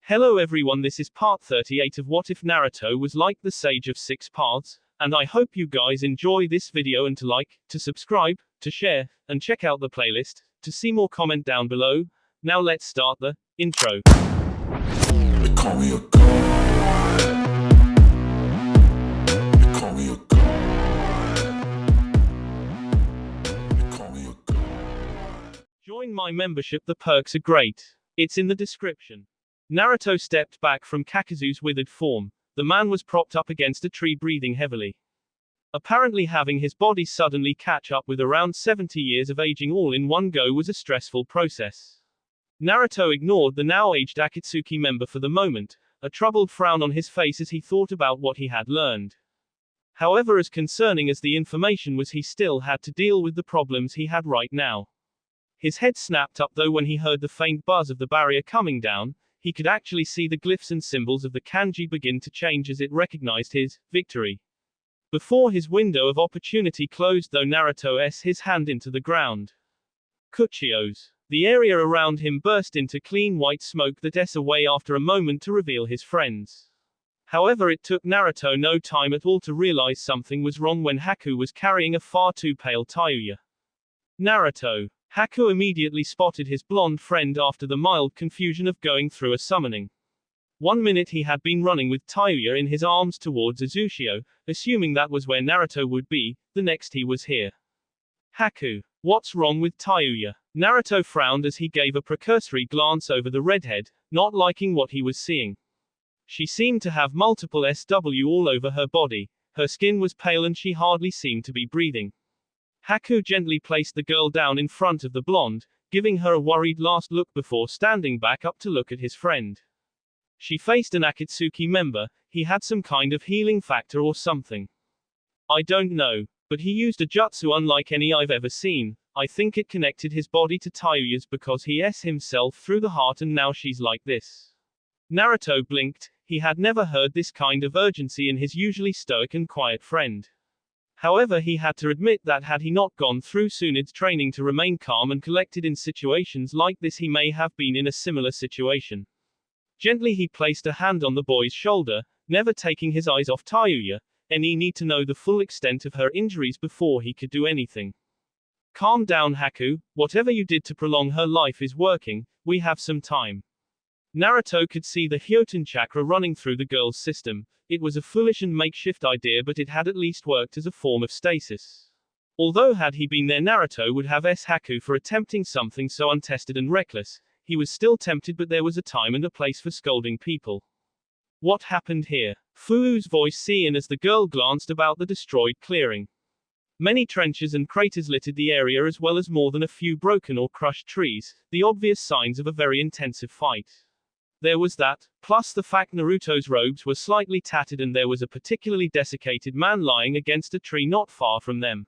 Hello everyone, this is part 38 of What If Naruto Was Like the Sage of Six Paths, and I hope you guys enjoy this video and to like, to subscribe, to share, and check out the playlist, to see more comment down below. Now let's start the intro. They call me a god. They call me a god. They call me a god. Join my membership, the perks are great. It's in the description. Naruto stepped back from Kakazu's withered form. The man was propped up against a tree, breathing heavily. Apparently having his body suddenly catch up with around 70 years of aging all in one go was a stressful process. Naruto ignored the now aged Akatsuki member for the moment, a troubled frown on his face as he thought about what he had learned. However, as concerning as the information was, he still had to deal with the problems he had right now. His head snapped up though when he heard the faint buzz of the barrier coming down. He could actually see the glyphs and symbols of the kanji begin to change as it recognized his victory. Before his window of opportunity closed though, Naruto s his hand into the ground. Kuchios. The area around him burst into clean white smoke that s away after a moment to reveal his friends. However, it took Naruto no time at all to realize something was wrong when Haku was carrying a far too pale Tayuya. Naruto. Haku immediately spotted his blonde friend after the mild confusion of going through a summoning. 1 minute he had been running with Tayuya in his arms towards Uzushio, assuming that was where Naruto would be, the next he was here. Haku. What's wrong with Tayuya? Naruto frowned as he gave a precursory glance over the redhead, not liking what he was seeing. She seemed to have multiple SW all over her body, her skin was pale and she hardly seemed to be breathing. Haku gently placed the girl down in front of the blonde, giving her a worried last look before standing back up to look at his friend. She faced an Akatsuki member, he had some kind of healing factor or something. I don't know, but he used a jutsu unlike any I've ever seen. I think it connected his body to Tayuya's because he s himself through the heart and now she's like this. Naruto blinked, he had never heard this kind of urgency in his usually stoic and quiet friend. However, he had to admit that had he not gone through Tsunade training to remain calm and collected in situations like this, he may have been in a similar situation. Gently he placed a hand on the boy's shoulder, never taking his eyes off Tayuya, and he need to know the full extent of her injuries before he could do anything. Calm down, Haku, whatever you did to prolong her life is working, we have some time. Naruto could see the Hyoten chakra running through the girl's system. It was a foolish and makeshift idea, but it had at least worked as a form of stasis. Although had he been there, Naruto would have Haku for attempting something so untested and reckless. He was still tempted, but there was a time and a place for scolding people. What happened here? Fuu's voice seen as the girl glanced about the destroyed clearing. Many trenches and craters littered the area, as well as more than a few broken or crushed trees, the obvious signs of a very intensive fight. There was that, plus the fact Naruto's robes were slightly tattered and there was a particularly desiccated man lying against a tree not far from them.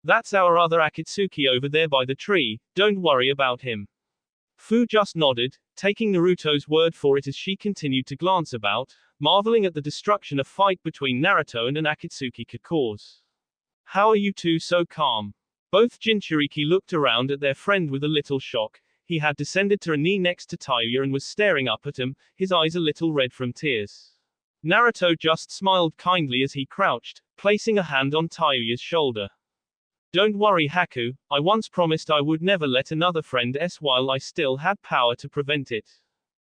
That's our other Akatsuki over there by the tree, don't worry about him. Fu just nodded, taking Naruto's word for it as she continued to glance about, marveling at the destruction a fight between Naruto and an Akatsuki could cause. How are you two so calm? Both Jinchuriki looked around at their friend with a little shock. He had descended to a knee next to Tayuya and was staring up at him, his eyes a little red from tears. Naruto just smiled kindly as he crouched, placing a hand on Tayuya's shoulder. Don't worry, Haku, I once promised I would never let another friend s while I still had power to prevent it.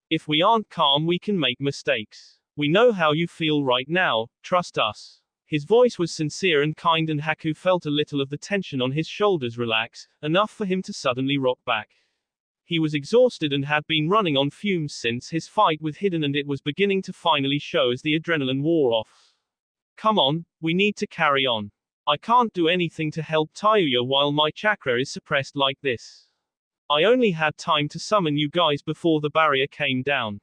If we aren't calm, we can make mistakes. We know how you feel right now, trust us. His voice was sincere and kind, and Haku felt a little of the tension on his shoulders relax, enough for him to suddenly rock back. He was exhausted and had been running on fumes since his fight with Hiden, and it was beginning to finally show as the adrenaline wore off. Come on, we need to carry on. I can't do anything to help Tayuya while my chakra is suppressed like this. I only had time to summon you guys before the barrier came down.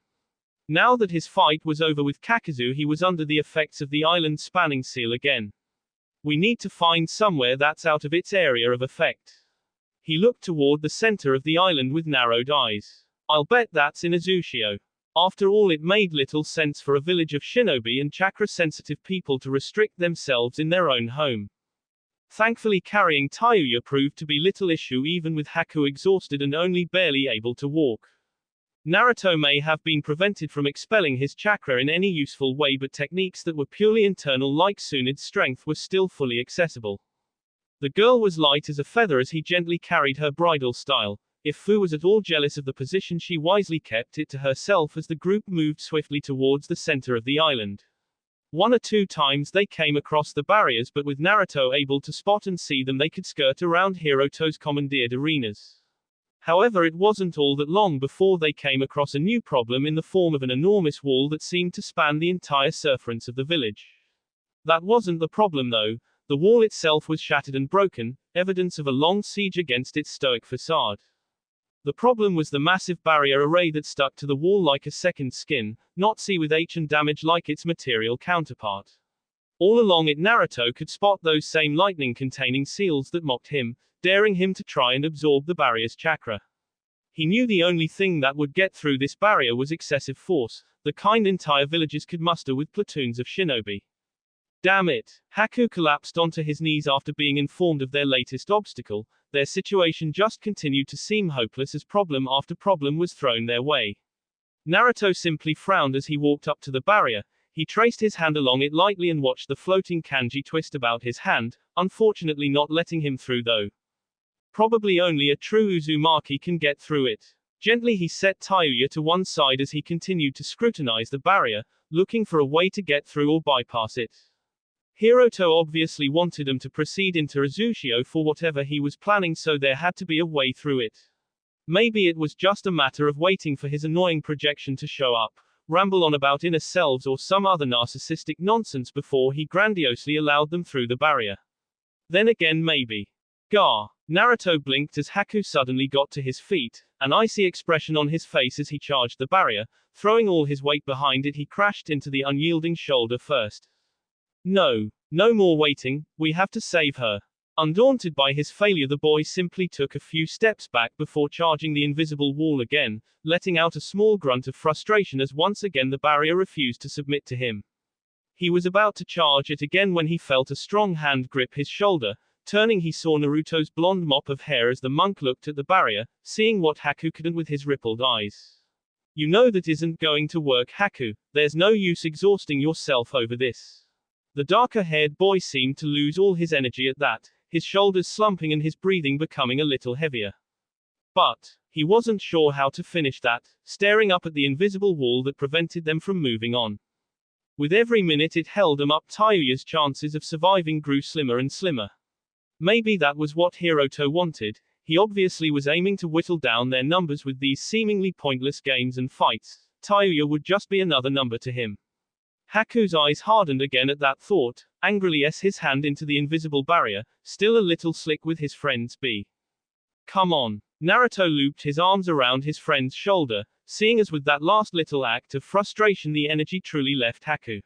Now that his fight was over with Kakazu, he was under the effects of the island spanning seal again. We need to find somewhere that's out of its area of effect. He looked toward the center of the island with narrowed eyes. I'll bet that's in Uzushio. After all, it made little sense for a village of shinobi and chakra-sensitive people to restrict themselves in their own home. Thankfully, carrying Tayuya proved to be little issue even with Haku exhausted and only barely able to walk. Naruto may have been prevented from expelling his chakra in any useful way, but techniques that were purely internal like Tsunde's strength were still fully accessible. The girl was light as a feather as he gently carried her bridal style. If Fu was at all jealous of the position, she wisely kept it to herself as the group moved swiftly towards the center of the island. One or two times they came across the barriers, but with Naruto able to spot and see them, they could skirt around Hiroto's commandeered arenas. However, it wasn't all that long before they came across a new problem in the form of an enormous wall that seemed to span the entire circumference of the village. That wasn't the problem though. The wall itself was shattered and broken, evidence of a long siege against its stoic facade. The problem was the massive barrier array that stuck to the wall like a second skin, not see with H and damage like its material counterpart. All along it, Naruto could spot those same lightning-containing seals that mocked him, daring him to try and absorb the barrier's chakra. He knew the only thing that would get through this barrier was excessive force, the kind entire villages could muster with platoons of shinobi. Damn it! Haku collapsed onto his knees after being informed of their latest obstacle. Their situation just continued to seem hopeless as problem after problem was thrown their way. Naruto simply frowned as he walked up to the barrier. He traced his hand along it lightly and watched the floating kanji twist about his hand, unfortunately not letting him through though. Probably only a true Uzumaki can get through it. Gently he set Tayuya to one side as he continued to scrutinize the barrier, looking for a way to get through or bypass it. Hiroto obviously wanted him to proceed into Azushio for whatever he was planning, so there had to be a way through it. Maybe it was just a matter of waiting for his annoying projection to show up, ramble on about inner selves or some other narcissistic nonsense before he grandiosely allowed them through the barrier. Then again maybe. Gah! Naruto blinked as Haku suddenly got to his feet, an icy expression on his face as he charged the barrier. Throwing all his weight behind it, he crashed into the unyielding shoulder first. No more waiting, we have to save her. Undaunted by his failure, the boy simply took a few steps back before charging the invisible wall again, letting out a small grunt of frustration as once again the barrier refused to submit to him. He was about to charge it again when he felt a strong hand grip his shoulder. Turning, he saw Naruto's blonde mop of hair as the monk looked at the barrier, seeing what Haku couldn't with his rippled eyes. You know that isn't going to work, Haku. There's no use exhausting yourself over this. The darker-haired boy seemed to lose all his energy at that, his shoulders slumping and his breathing becoming a little heavier. But he wasn't sure how to finish that, staring up at the invisible wall that prevented them from moving on. With every minute it held him up, Tayuya's chances of surviving grew slimmer and slimmer. Maybe that was what Hiroto wanted. He obviously was aiming to whittle down their numbers with these seemingly pointless games and fights. Tayuya would just be another number to him. Haku's eyes hardened again at that thought, angrily his hand into the invisible barrier, still a little slick with his friend's B. Come on. Naruto looped his arms around his friend's shoulder, seeing as with that last little act of frustration the energy truly left Haku.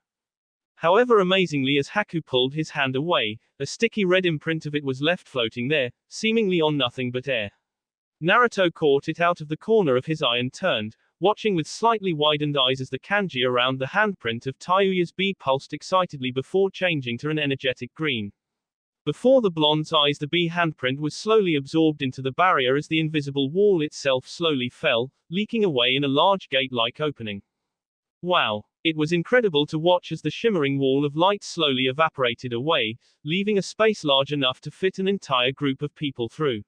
However, amazingly, as Haku pulled his hand away, a sticky red imprint of it was left floating there, seemingly on nothing but air. Naruto caught it out of the corner of his eye and turned, watching with slightly widened eyes as the kanji around the handprint of Tayuya's B pulsed excitedly before changing to an energetic green. Before the blonde's eyes, the B handprint was slowly absorbed into the barrier as the invisible wall itself slowly fell, leaking away in a large gate-like opening. Wow! It was incredible to watch as the shimmering wall of light slowly evaporated away, leaving a space large enough to fit an entire group of people through.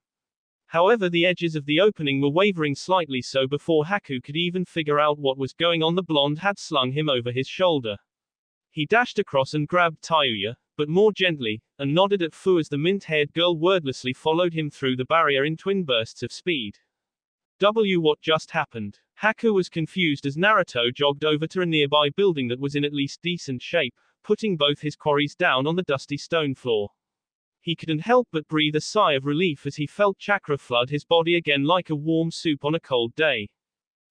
However, the edges of the opening were wavering slightly, so before Haku could even figure out what was going on, the blonde had slung him over his shoulder. He dashed across and grabbed Tayuya, but more gently, and nodded at Fu as the mint-haired girl wordlessly followed him through the barrier in twin bursts of speed. What just happened? Haku was confused as Naruto jogged over to a nearby building that was in at least decent shape, putting both his quarries down on the dusty stone floor. He couldn't help but breathe a sigh of relief as he felt chakra flood his body again like a warm soup on a cold day.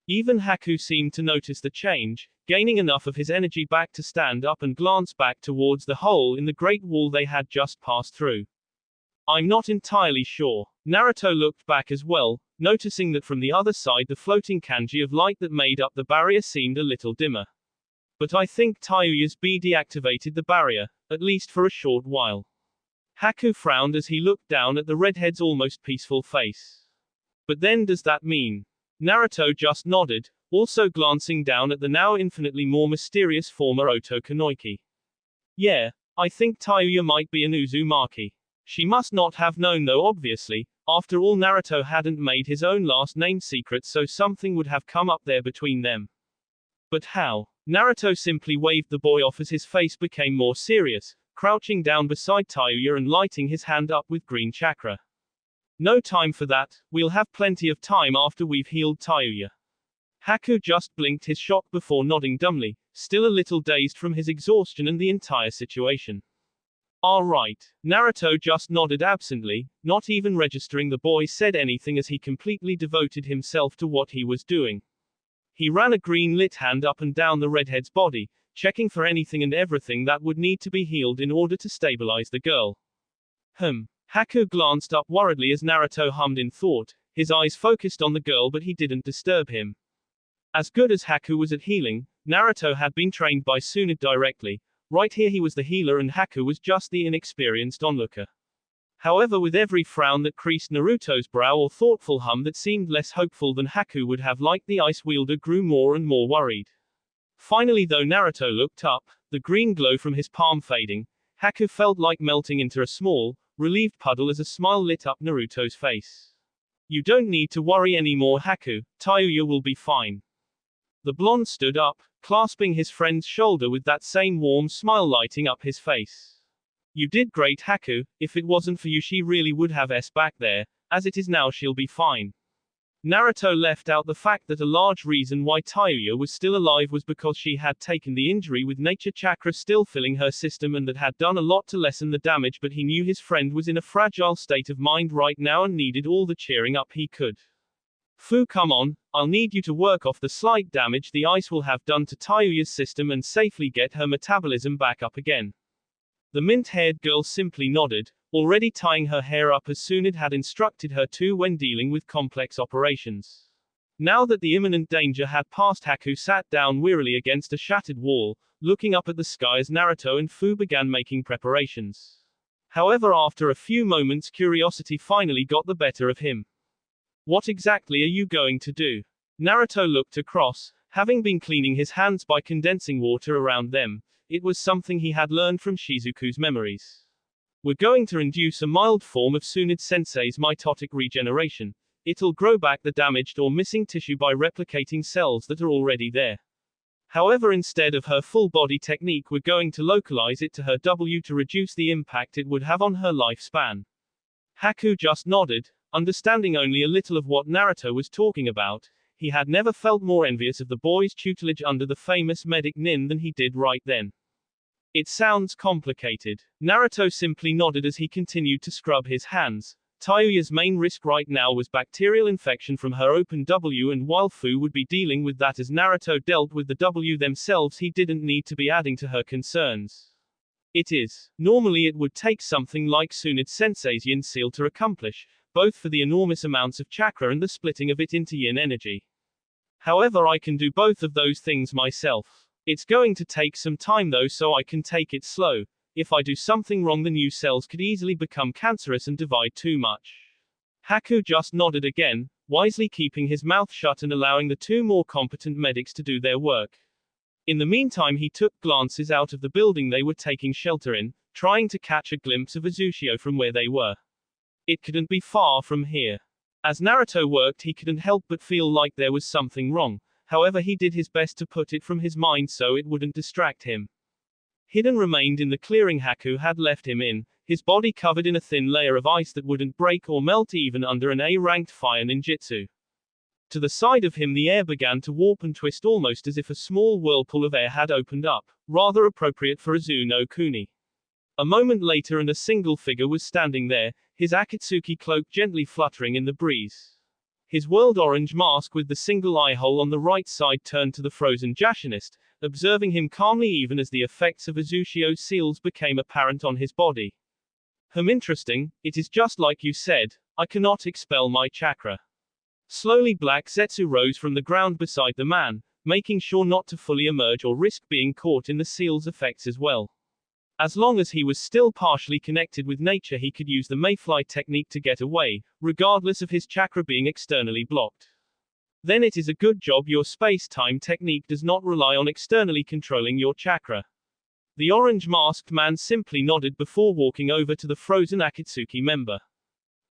Even Haku seemed to notice the change, gaining enough of his energy back to stand up and glance back towards the hole in the great wall they had just passed through. I'm not entirely sure. Naruto looked back as well, noticing that from the other side the floating kanji of light that made up the barrier seemed a little dimmer. But I think Tayuya's B deactivated the barrier, at least for a short while. Haku frowned as he looked down at the redhead's almost peaceful face. But then does that mean Naruto just nodded, also glancing down at the now infinitely more mysterious former Otokonoiki. Yeah, I think Tayuya might be an Uzumaki. She must not have known though obviously, after all Naruto hadn't made his own last name secret so something would have come up there between them. But how? Naruto simply waved the boy off as his face became more serious, crouching down beside Tayuya and lighting his hand up with green chakra. No time for that, we'll have plenty of time after we've healed Tayuya. Haku just blinked his shock before nodding dumbly, still a little dazed from his exhaustion and the entire situation. Alright. Naruto just nodded absently, not even registering the boy said anything as he completely devoted himself to what he was doing. He ran a green lit hand up and down the redhead's body, checking for anything and everything that would need to be healed in order to stabilize the girl. Haku glanced up worriedly as Naruto hummed in thought, his eyes focused on the girl but he didn't disturb him. As good as Haku was at healing, Naruto had been trained by Tsunade directly. Right here he was the healer and Haku was just the inexperienced onlooker. However, with every frown that creased Naruto's brow or thoughtful hum that seemed less hopeful than Haku would have liked, the ice wielder grew more and more worried. Finally though Naruto looked up, the green glow from his palm fading, Haku felt like melting into a small, relieved puddle as a smile lit up Naruto's face. You don't need to worry anymore Haku, Tayuya will be fine. The blonde stood up, clasping his friend's shoulder with that same warm smile lighting up his face. You did great Haku, if it wasn't for you she really would have back there, as it is now she'll be fine. Naruto left out the fact that a large reason why Tayuya was still alive was because she had taken the injury with nature chakra still filling her system and that had done a lot to lessen the damage, but he knew his friend was in a fragile state of mind right now and needed all the cheering up he could. Fu, come on, I'll need you to work off the slight damage the ice will have done to Tayuya's system and safely get her metabolism back up again. The mint-haired girl simply nodded, already tying her hair up as Tsunade had instructed her to when dealing with complex operations. Now that the imminent danger had passed, Haku sat down wearily against a shattered wall, looking up at the sky as Naruto and Fu began making preparations. However, after a few moments curiosity finally got the better of him. What exactly are you going to do? Naruto looked across, having been cleaning his hands by condensing water around them. It was something he had learned from Shizuku's memories. We're going to induce a mild form of Tsunade-sensei's mitotic regeneration. It'll grow back the damaged or missing tissue by replicating cells that are already there. However, instead of her full body technique, we're going to localize it to her W to reduce the impact it would have on her lifespan. Haku just nodded, understanding only a little of what Naruto was talking about. He had never felt more envious of the boy's tutelage under the famous medic Nin than he did right then. It sounds complicated. Naruto simply nodded as he continued to scrub his hands. Tayuya's main risk right now was bacterial infection from her open W, and while Fu would be dealing with that as Naruto dealt with the W themselves, he didn't need to be adding to her concerns. Normally it would take something like Tsunade Sensei's Yin Seal to accomplish, both for the enormous amounts of chakra and the splitting of it into yin energy. However, I can do both of those things myself. It's going to take some time though, so I can take it slow. If I do something wrong, the new cells could easily become cancerous and divide too much. Haku just nodded again, wisely keeping his mouth shut and allowing the two more competent medics to do their work. In the meantime, he took glances out of the building they were taking shelter in, trying to catch a glimpse of Uzushio from where they were. It couldn't be far from here. As Naruto worked, he couldn't help but feel like there was something wrong. However, he did his best to put it from his mind so it wouldn't distract him. Hidden remained in the clearing Haku had left him in, his body covered in a thin layer of ice that wouldn't break or melt even under an A-ranked fire ninjutsu. To the side of him the air began to warp and twist almost as if a small whirlpool of air had opened up, rather appropriate for Uzu no Kuni. A moment later and a single figure was standing there, his Akatsuki cloak gently fluttering in the breeze. His world orange mask with the single eye hole on the right side turned to the frozen Jashinist, observing him calmly even as the effects of Uzushio's seals became apparent on his body. Interesting, it is just like you said, I cannot expel my chakra. Slowly Black Zetsu rose from the ground beside the man, making sure not to fully emerge or risk being caught in the seal's effects as well. As long as he was still partially connected with nature, he could use the mayfly technique to get away, regardless of his chakra being externally blocked. Then it is a good job your space-time technique does not rely on externally controlling your chakra. The orange-masked man simply nodded before walking over to the frozen Akatsuki member.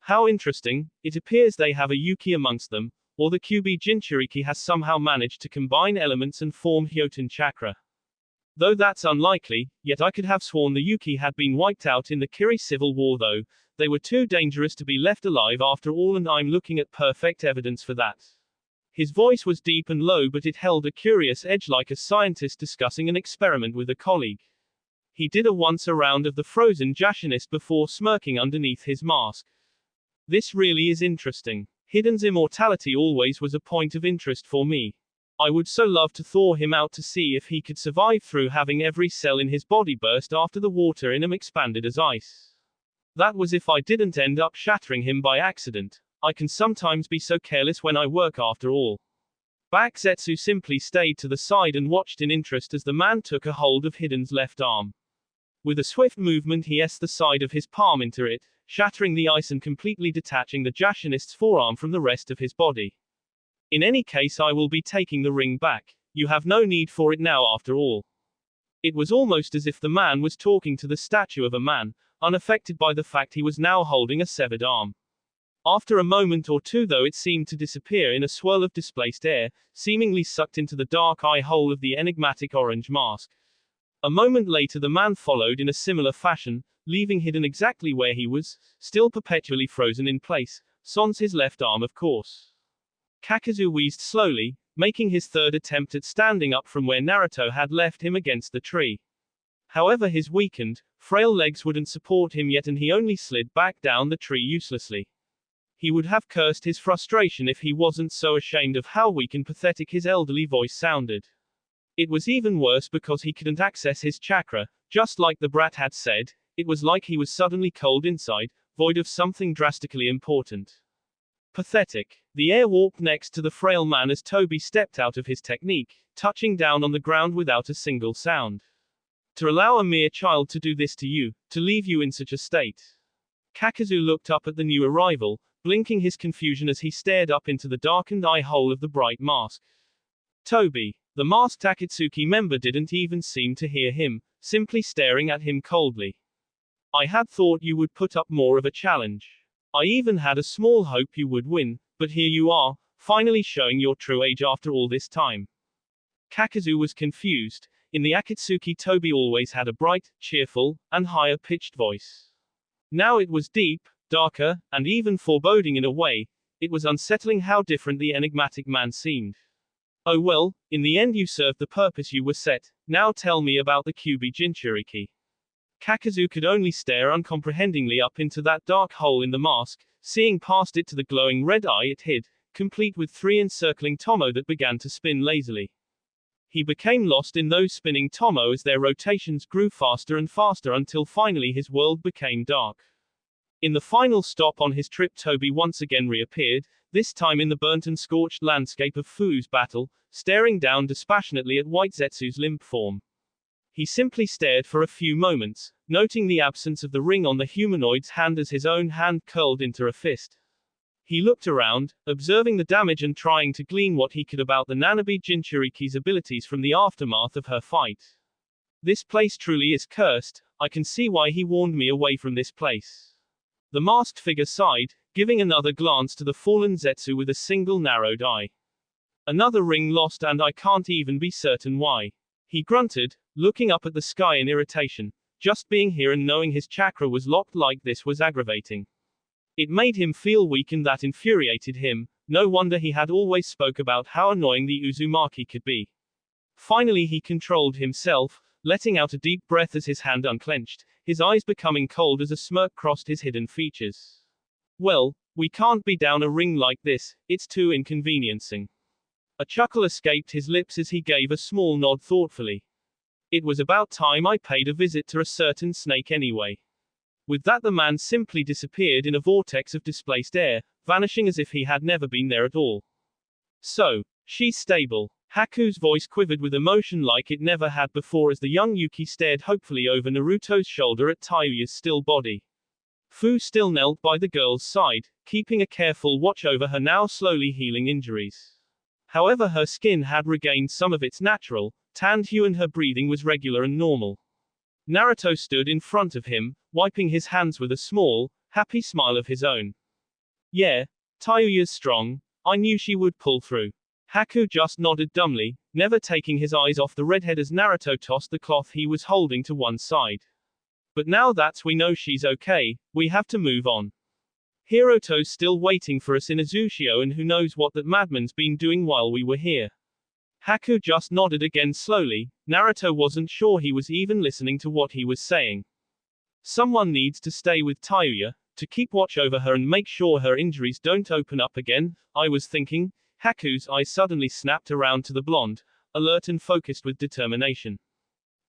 How interesting, it appears they have a Yuki amongst them, or the Kyuubi Jinchuriki has somehow managed to combine elements and form Hyoten chakra. Though that's unlikely, yet I could have sworn the Yuki had been wiped out in the Kiri Civil War though, they were too dangerous to be left alive after all and I'm looking at perfect evidence for that. His voice was deep and low but it held a curious edge like a scientist discussing an experiment with a colleague. He did a once-around of the frozen Jashinist before smirking underneath his mask. This really is interesting. Hiden's immortality always was a point of interest for me. I would so love to thaw him out to see if he could survive through having every cell in his body burst after the water in him expanded as ice. That was if I didn't end up shattering him by accident. I can sometimes be so careless when I work after all. Zetsu simply stayed to the side and watched in interest as the man took a hold of Hiden's left arm. With a swift movement he pressed the side of his palm into it, shattering the ice and completely detaching the Jashinist's forearm from the rest of his body. In any case I will be taking the ring back. You have no need for it now after all. It was almost as if the man was talking to the statue of a man, unaffected by the fact he was now holding a severed arm. After a moment or two though it seemed to disappear in a swirl of displaced air, seemingly sucked into the dark eye hole of the enigmatic orange mask. A moment later the man followed in a similar fashion, leaving Hiden exactly where he was, still perpetually frozen in place, sans his left arm of course. Kakuzu wheezed slowly, making his third attempt at standing up from where Naruto had left him against the tree. However his weakened, frail legs wouldn't support him yet and he only slid back down the tree uselessly. He would have cursed his frustration if he wasn't so ashamed of how weak and pathetic his elderly voice sounded. It was even worse because he couldn't access his chakra, just like the brat had said, it was like he was suddenly cold inside, void of something drastically important. Pathetic. The air warped next to the frail man as Toby stepped out of his technique, touching down on the ground without a single sound. To allow a mere child to do this to you, to leave you in such a state. Kakuzu looked up at the new arrival, blinking his confusion as he stared up into the darkened eye hole of the bright mask. Toby. The masked Akatsuki member didn't even seem to hear him, simply staring at him coldly. I had thought you would put up more of a challenge. I even had a small hope you would win, but here you are, finally showing your true age after all this time. Kakuzu was confused. In the Akatsuki Toby always had a bright, cheerful, and higher-pitched voice. Now it was deep, darker, and even foreboding in a way. It was unsettling how different the enigmatic man seemed. Oh well, in the end you served the purpose you were set, now tell me about the Kyuubi Jinchuriki. Kakuzu could only stare uncomprehendingly up into that dark hole in the mask, seeing past it to the glowing red eye it hid, complete with 3 encircling tomo that began to spin lazily. He became lost in those spinning tomo as their rotations grew faster and faster until finally his world became dark. In the final stop on his trip Toby once again reappeared, this time in the burnt and scorched landscape of Fu's battle, staring down dispassionately at White Zetsu's limp form. He simply stared for a few moments, noting the absence of the ring on the humanoid's hand as his own hand curled into a fist. He looked around, observing the damage and trying to glean what he could about the Nanabi Jinchuriki's abilities from the aftermath of her fight. This place truly is cursed, I can see why he warned me away from this place. The masked figure sighed, giving another glance to the fallen Zetsu with a single narrowed eye. Another ring lost and I can't even be certain why. He grunted, looking up at the sky in irritation. Just being here and knowing his chakra was locked like this was aggravating. It made him feel weak and that infuriated him. No wonder he had always spoke about how annoying the Uzumaki could be. Finally he controlled himself, letting out a deep breath as his hand unclenched, his eyes becoming cold as a smirk crossed his hidden features. Well, we can't be down a ring like this, it's too inconveniencing. A chuckle escaped his lips as he gave a small nod thoughtfully. It was about time I paid a visit to a certain snake anyway. With that the man simply disappeared in a vortex of displaced air, vanishing as if he had never been there at all. So, she's stable. Haku's voice quivered with emotion like it never had before as the young Yuki stared hopefully over Naruto's shoulder at Tayuya's still body. Fu still knelt by the girl's side, keeping a careful watch over her now slowly healing injuries. However, her skin had regained some of its natural, tanned hue and her breathing was regular and normal. Naruto stood in front of him, wiping his hands with a small, happy smile of his own. Yeah, Tayuya's strong, I knew she would pull through. Haku just nodded dumbly, never taking his eyes off the redhead as Naruto tossed the cloth he was holding to one side. But now that we know she's okay, we have to move on. Hiroto's still waiting for us in Azushio and who knows what that madman's been doing while we were here. Haku just nodded again slowly. Naruto wasn't sure he was even listening to what he was saying. Someone needs to stay with Tayuya, to keep watch over her and make sure her injuries don't open up again, I was thinking. Haku's eyes suddenly snapped around to the blonde, alert and focused with determination.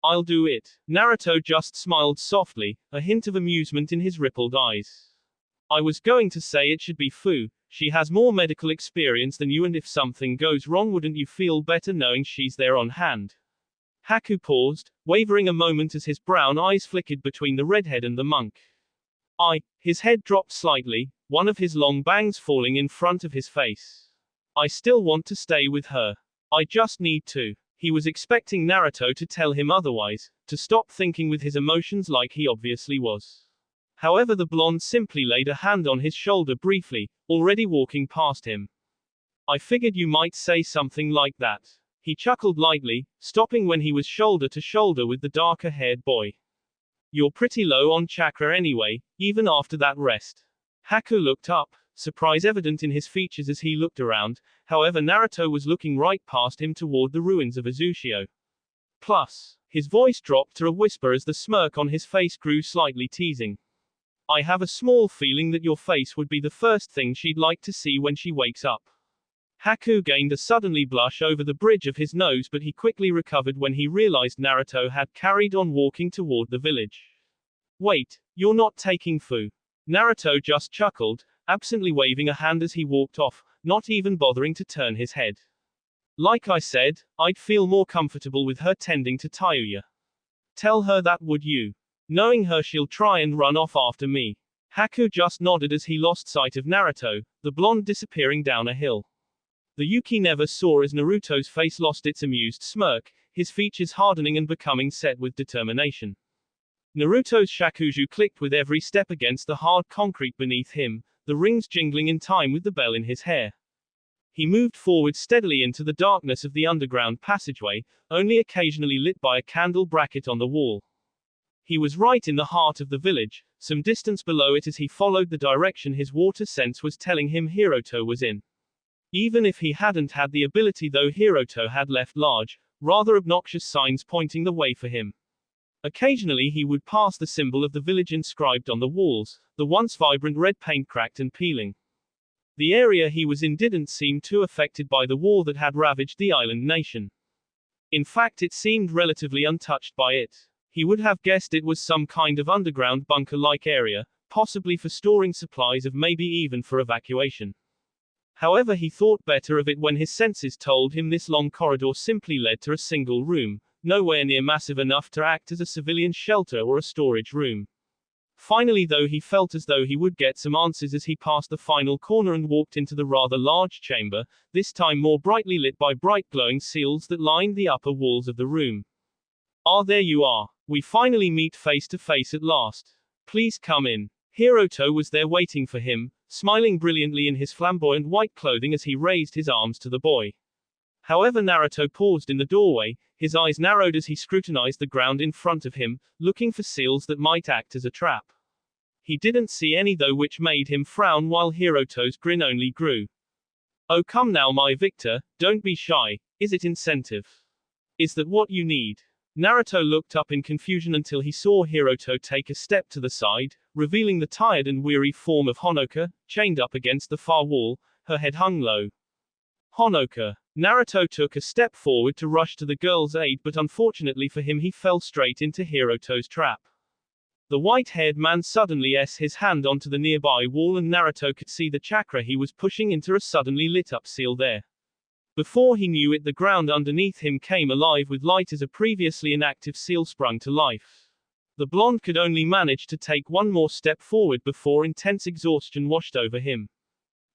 I'll do it. Naruto just smiled softly, a hint of amusement in his rippled eyes. I was going to say it should be Fu. She has more medical experience than you and if something goes wrong wouldn't you feel better knowing she's there on hand? Haku paused, wavering a moment as his brown eyes flickered between the redhead and the monk. His head dropped slightly, one of his long bangs falling in front of his face. I still want to stay with her. I just need to. He was expecting Naruto to tell him otherwise, to stop thinking with his emotions like he obviously was. However, the blonde simply laid a hand on his shoulder briefly, already walking past him. I figured you might say something like that. He chuckled lightly, stopping when he was shoulder to shoulder with the darker-haired boy. You're pretty low on chakra anyway, even after that rest. Haku looked up, surprise evident in his features as he looked around. However, Naruto was looking right past him toward the ruins of Azushio. Plus, his voice dropped to a whisper as the smirk on his face grew slightly teasing. I have a small feeling that your face would be the first thing she'd like to see when she wakes up. Haku gained a suddenly blush over the bridge of his nose, but he quickly recovered when he realized Naruto had carried on walking toward the village. Wait, you're not taking Fu? Naruto just chuckled, absently waving a hand as he walked off, not even bothering to turn his head. Like I said, I'd feel more comfortable with her tending to Tayuya. Tell her that, would you? Knowing her, she'll try and run off after me. Haku just nodded as he lost sight of Naruto, the blonde disappearing down a hill. The Yuki never saw as Naruto's face lost its amused smirk, his features hardening and becoming set with determination. Naruto's shakuju clicked with every step against the hard concrete beneath him, the rings jingling in time with the bell in his hair. He moved forward steadily into the darkness of the underground passageway, only occasionally lit by a candle bracket on the wall. He was right in the heart of the village, some distance below it as he followed the direction his water sense was telling him Hiroto was in. Even if he hadn't had the ability though, Hiroto had left large, rather obnoxious signs pointing the way for him. Occasionally he would pass the symbol of the village inscribed on the walls, the once vibrant red paint cracked and peeling. The area he was in didn't seem too affected by the war that had ravaged the island nation. In fact, it seemed relatively untouched by it. He would have guessed it was some kind of underground bunker-like area, possibly for storing supplies of maybe even for evacuation. However, he thought better of it when his senses told him this long corridor simply led to a single room, nowhere near massive enough to act as a civilian shelter or a storage room. Finally though, he felt as though he would get some answers as he passed the final corner and walked into the rather large chamber, this time more brightly lit by bright glowing seals that lined the upper walls of the room. Ah, there you are. We finally meet face to face at last. Please come in. Hiroto was there waiting for him, smiling brilliantly in his flamboyant white clothing as he raised his arms to the boy. However, Naruto paused in the doorway, his eyes narrowed as he scrutinized the ground in front of him, looking for seals that might act as a trap. He didn't see any though, which made him frown while Hiroto's grin only grew. Oh come now my Victor, don't be shy, is it incentive? Is that what you need? Naruto looked up in confusion until he saw Hiroto take a step to the side, revealing the tired and weary form of Honoka, chained up against the far wall, her head hung low. Honoka. Naruto took a step forward to rush to the girl's aid, but unfortunately for him he fell straight into Hiroto's trap. The white-haired man suddenly s his hand onto the nearby wall and Naruto could see the chakra he was pushing into a suddenly lit-up seal there. Before he knew it, the ground underneath him came alive with light as a previously inactive seal sprung to life. The blonde could only manage to take one more step forward before intense exhaustion washed over him.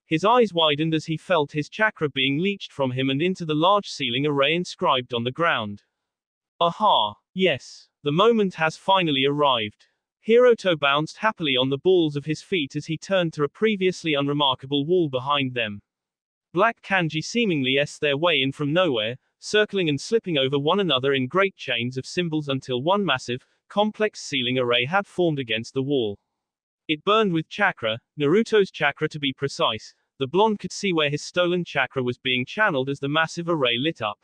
His eyes widened as he felt his chakra being leached from him and into the large sealing array inscribed on the ground. Aha! Yes. The moment has finally arrived. Hiroto bounced happily on the balls of his feet as he turned to a previously unremarkable wall behind them. Black kanji seemingly s their way in from nowhere, circling and slipping over one another in great chains of symbols until one massive, complex sealing array had formed against the wall. It burned with chakra, Naruto's chakra to be precise. The blonde could see where his stolen chakra was being channeled as the massive array lit up.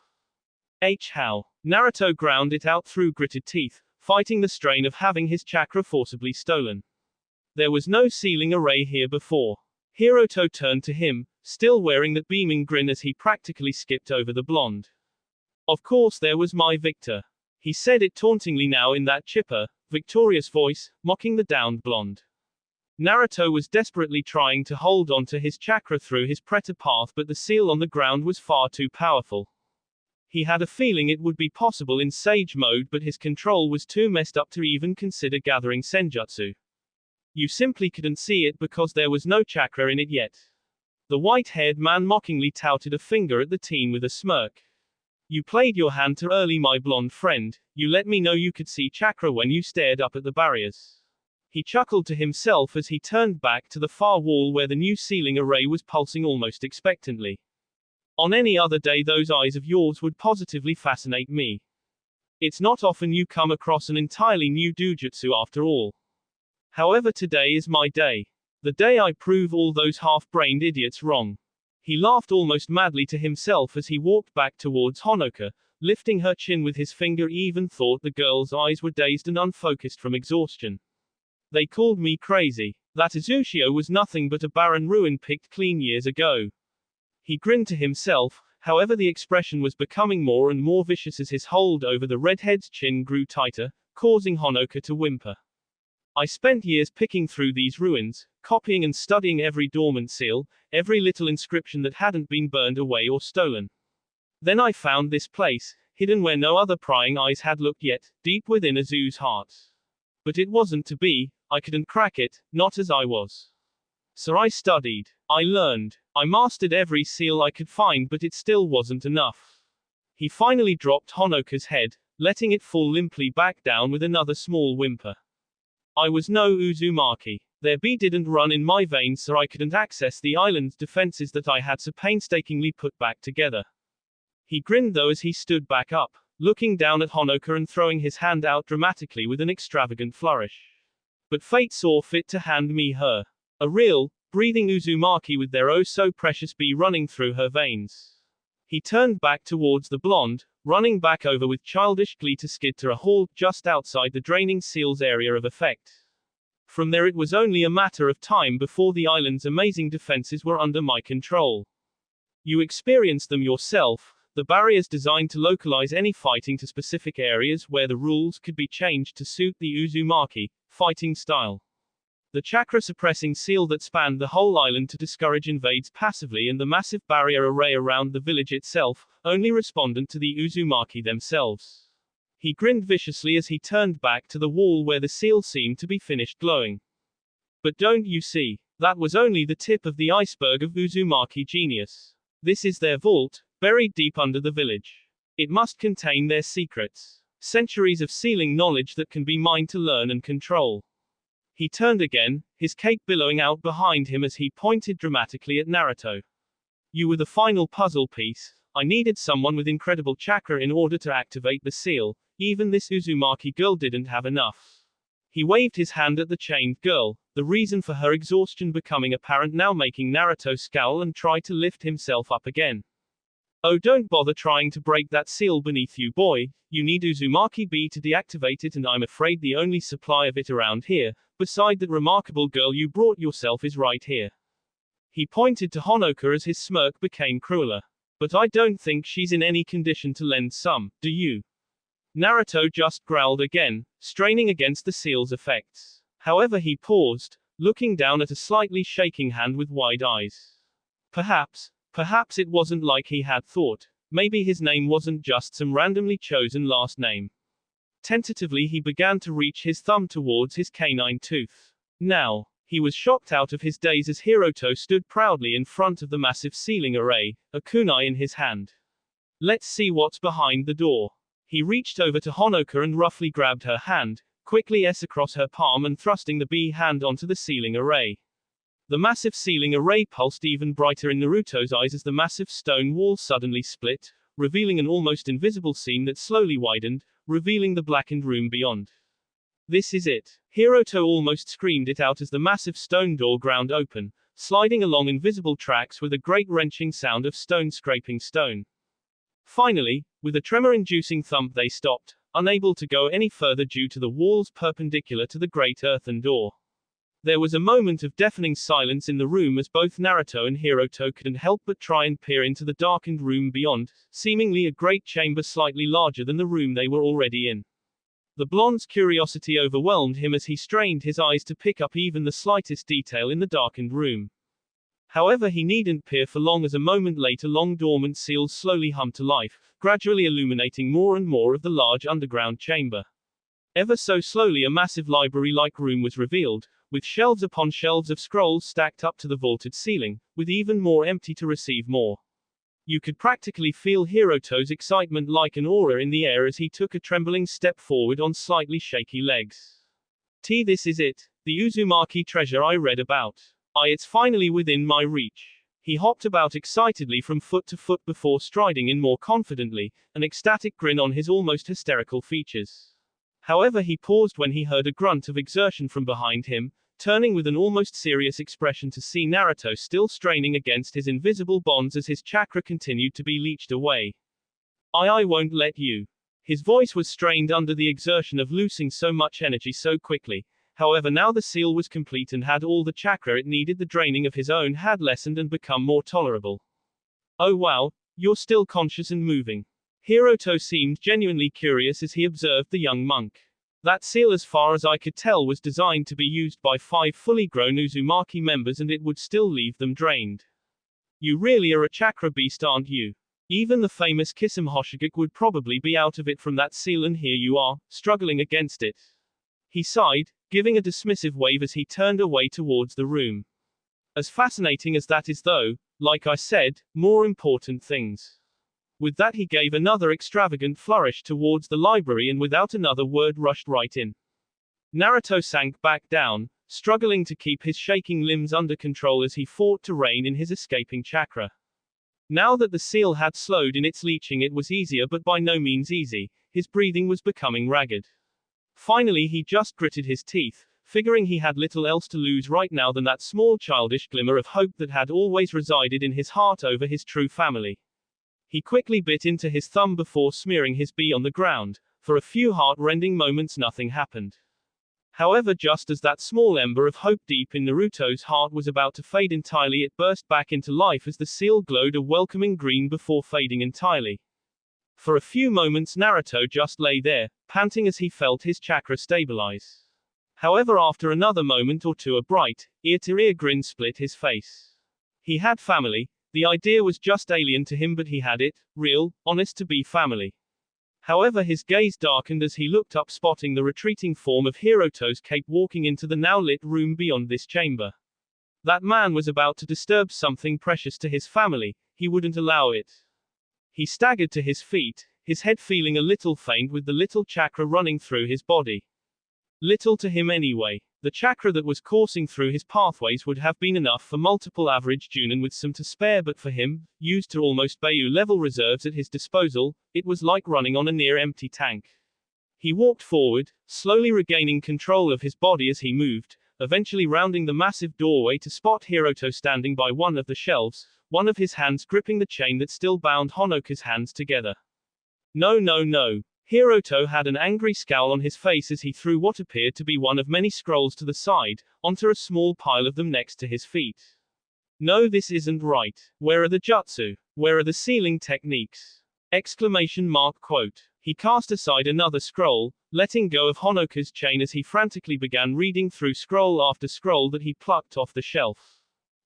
How? Naruto ground it out through gritted teeth, fighting the strain of having his chakra forcibly stolen. There was no sealing array here before. Hiroto turned to him, still wearing that beaming grin as he practically skipped over the blonde. Of course there was my Victor. He said it tauntingly now in that chipper, victorious voice, mocking the downed blonde. Naruto was desperately trying to hold on to his chakra through his preta path, but the seal on the ground was far too powerful. He had a feeling it would be possible in Sage mode, but his control was too messed up to even consider gathering Senjutsu. You simply couldn't see it because there was no chakra in it yet. The white-haired man mockingly touted a finger at the teen with a smirk. You played your hand too early, my blonde friend. You let me know you could see chakra when you stared up at the barriers. He chuckled to himself as he turned back to the far wall where the new sealing array was pulsing almost expectantly. On any other day those eyes of yours would positively fascinate me. It's not often you come across an entirely new doujutsu after all. However, today is my day. The day I prove all those half-brained idiots wrong. He laughed almost madly to himself as he walked back towards Honoka, lifting her chin with his finger. He even thought the girl's eyes were dazed and unfocused from exhaustion. They called me crazy. That Uzushio was nothing but a barren ruin picked clean years ago. He grinned to himself, however the expression was becoming more and more vicious as his hold over the redhead's chin grew tighter, causing Honoka to whimper. I spent years picking through these ruins, copying and studying every dormant seal, every little inscription that hadn't been burned away or stolen. Then I found this place, hidden where no other prying eyes had looked yet, deep within Azu's heart. But it wasn't to be. I couldn't crack it, not as I was. So I studied. I learned. I mastered every seal I could find, but it still wasn't enough. He finally dropped Honoka's head, letting it fall limply back down with another small whimper. I was no Uzumaki. Their B didn't run in my veins, so I couldn't access the island's defenses that I had so painstakingly put back together. He grinned though as he stood back up, looking down at Honoka and throwing his hand out dramatically with an extravagant flourish. But fate saw fit to hand me her. A real, breathing Uzumaki with their oh-so-precious bee running through her veins. He turned back towards the blonde, running back over with childish glee to skid to a halt just outside the draining seal's area of effect. From there it was only a matter of time before the island's amazing defenses were under my control. You experienced them yourself. The barriers designed to localize any fighting to specific areas where the rules could be changed to suit the Uzumaki fighting style. The chakra-suppressing seal that spanned the whole island to discourage invades passively, and the massive barrier array around the village itself, only respondent to the Uzumaki themselves. He grinned viciously as he turned back to the wall where the seal seemed to be finished glowing. But don't you see? That was only the tip of the iceberg of Uzumaki genius. This is their vault, buried deep under the village. It must contain their secrets. Centuries of sealing knowledge that can be mine to learn and control. He turned again, his cape billowing out behind him as he pointed dramatically at Naruto. You were the final puzzle piece. I needed someone with incredible chakra in order to activate the seal. Even this Uzumaki girl didn't have enough. He waved his hand at the chained girl, the reason for her exhaustion becoming apparent now, making Naruto scowl and try to lift himself up again. Oh, don't bother trying to break that seal beneath you, boy. You need Uzumaki B to deactivate it, and I'm afraid the only supply of it around here, beside that remarkable girl you brought yourself, is right here. He pointed to Honoka as his smirk became crueler. But I don't think she's in any condition to lend some, do you? Naruto just growled again, straining against the seal's effects. However, he paused, looking down at a slightly shaking hand with wide eyes. Perhaps it wasn't like he had thought. Maybe his name wasn't just some randomly chosen last name. Tentatively he began to reach his thumb towards his canine tooth. Now, He was shocked out of his daze as Hiroto stood proudly in front of the massive ceiling array, a kunai in his hand. Let's see what's behind the door. He reached over to Honoka and roughly grabbed her hand, quickly across her palm and thrusting the B hand onto the ceiling array. The massive ceiling array pulsed even brighter in Naruto's eyes as the massive stone wall suddenly split, revealing an almost invisible scene that slowly widened, revealing the blackened room beyond. This is it. Hiroto almost screamed it out as the massive stone door ground open, sliding along invisible tracks with a great wrenching sound of stone scraping stone. Finally, with a tremor-inducing thump they stopped, unable to go any further due to the walls perpendicular to the great earthen door. There was a moment of deafening silence in the room as both Naruto and Hiroto couldn't help but try and peer into the darkened room beyond, seemingly a great chamber slightly larger than the room they were already in. The blonde's curiosity overwhelmed him as he strained his eyes to pick up even the slightest detail in the darkened room. However, he needn't peer for long as a moment later long dormant seals slowly hummed to life, gradually illuminating more and more of the large underground chamber. Ever so slowly a massive library-like room was revealed, with shelves upon shelves of scrolls stacked up to the vaulted ceiling, with even more empty to receive more. You could practically feel Hiroto's excitement like an aura in the air as he took a trembling step forward on slightly shaky legs. This is it, the Uzumaki treasure I read about. It's finally within my reach. He hopped about excitedly from foot to foot before striding in more confidently, an ecstatic grin on his almost hysterical features. However, he paused when he heard a grunt of exertion from behind him, turning with an almost serious expression to see Naruto still straining against his invisible bonds as his chakra continued to be leached away. I won't let you. His voice was strained under the exertion of losing so much energy so quickly. However, now the seal was complete and had all the chakra it needed, the draining of his own had lessened and become more tolerable. Oh wow, you're still conscious and moving. Hiroto seemed genuinely curious as he observed the young monk. That seal, as far as I could tell, was designed to be used by 5 fully grown Uzumaki members and it would still leave them drained. You really are a chakra beast, aren't you? Even the famous Kisame Hoshigaki would probably be out of it from that seal, and here you are, struggling against it. He sighed, giving a dismissive wave as he turned away towards the room. As fascinating as that is though, like I said, more important things. With that he gave another extravagant flourish towards the library and without another word rushed right in. Naruto sank back down, struggling to keep his shaking limbs under control as he fought to rein in his escaping chakra. Now that the seal had slowed in its leaching, it was easier, but by no means easy. His breathing was becoming ragged. Finally he just gritted his teeth, figuring he had little else to lose right now than that small childish glimmer of hope that had always resided in his heart over his true family. He quickly bit into his thumb before smearing his bee on the ground. For a few heart-rending moments nothing happened. However, just as that small ember of hope deep in Naruto's heart was about to fade entirely, it burst back into life as the seal glowed a welcoming green before fading entirely. For a few moments Naruto just lay there, panting as he felt his chakra stabilize. However, after another moment or two a bright, ear-to-ear grin split his face. He had family. The idea was just alien to him, but he had it, real, honest to be family. However, his gaze darkened as he looked up, spotting the retreating form of Hiroto's cape walking into the now lit room beyond this chamber. That man was about to disturb something precious to his family. He wouldn't allow it. He staggered to his feet, his head feeling a little faint with the little chakra running through his body. Little to him anyway. The chakra that was coursing through his pathways would have been enough for multiple average Junin with some to spare, but for him, used to almost Bayu level reserves at his disposal, it was like running on a near empty tank. He walked forward, slowly regaining control of his body as he moved, eventually rounding the massive doorway to spot Hiroto standing by one of the shelves, one of his hands gripping the chain that still bound Honoka's hands together. No, no, no. Hiroto had an angry scowl on his face as he threw what appeared to be one of many scrolls to the side, onto a small pile of them next to his feet. No, this isn't right. Where are the jutsu? Where are the sealing techniques? Exclamation mark quote. He cast aside another scroll, letting go of Honoka's chain as he frantically began reading through scroll after scroll that he plucked off the shelf.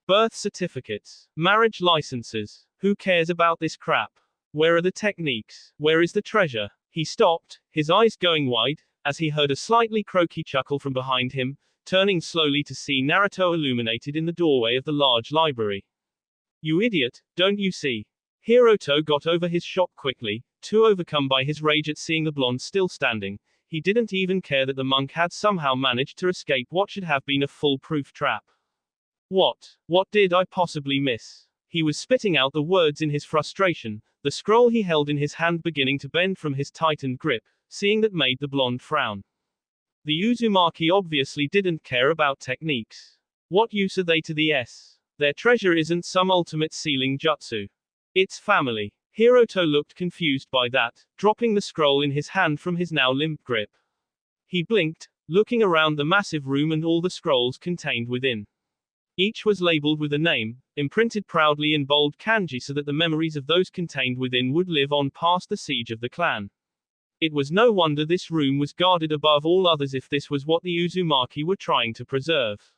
Birth certificates. Marriage licenses. Who cares about this crap? Where are the techniques? Where is the treasure? He stopped, his eyes going wide, as he heard a slightly croaky chuckle from behind him, turning slowly to see Naruto illuminated in the doorway of the large library. You idiot, don't you see? Hiroto got over his shock quickly, too overcome by his rage at seeing the blonde still standing. He didn't even care that the monk had somehow managed to escape what should have been a foolproof trap. What did I possibly miss? He was spitting out the words in his frustration, the scroll he held in his hand beginning to bend from his tightened grip, seeing that made the blonde frown. The Uzumaki obviously didn't care about techniques. What use are they to the S? Their treasure isn't some ultimate sealing jutsu. It's family. Hiroto looked confused by that, dropping the scroll in his hand from his now limp grip. He blinked, looking around the massive room and all the scrolls contained within. Each was labeled with a name, imprinted proudly in bold kanji so that the memories of those contained within would live on past the siege of the clan. It was no wonder this room was guarded above all others if this was what the Uzumaki were trying to preserve.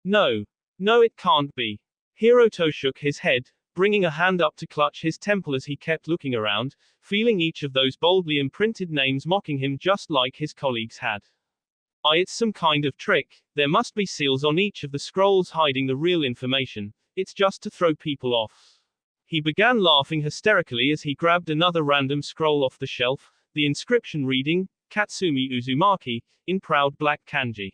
No, it can't be. Hiroto shook his head, bringing a hand up to clutch his temple as he kept looking around, feeling each of those boldly imprinted names mocking him just like his colleagues had. It's some kind of trick. There must be seals on each of the scrolls hiding the real information. It's just to throw people off. He began laughing hysterically as he grabbed another random scroll off the shelf, the inscription reading, Katsumi Uzumaki, in proud black kanji.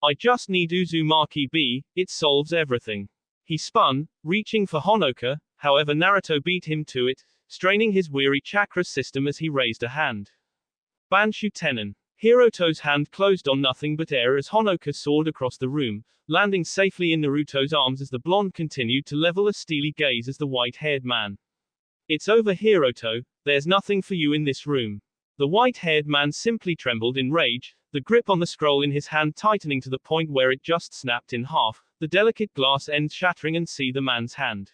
I just need Uzumaki B, it solves everything. He spun, reaching for Honoka, however Naruto beat him to it, straining his weary chakra system as he raised a hand. Banshu Tenon. Hiroto's hand closed on nothing but air as Honoka soared across the room, landing safely in Naruto's arms as the blonde continued to level a steely gaze as the white-haired man. It's over, Hiroto, there's nothing for you in this room. The white-haired man simply trembled in rage, the grip on the scroll in his hand tightening to the point where it just snapped in half, the delicate glass end shattering and see the man's hand.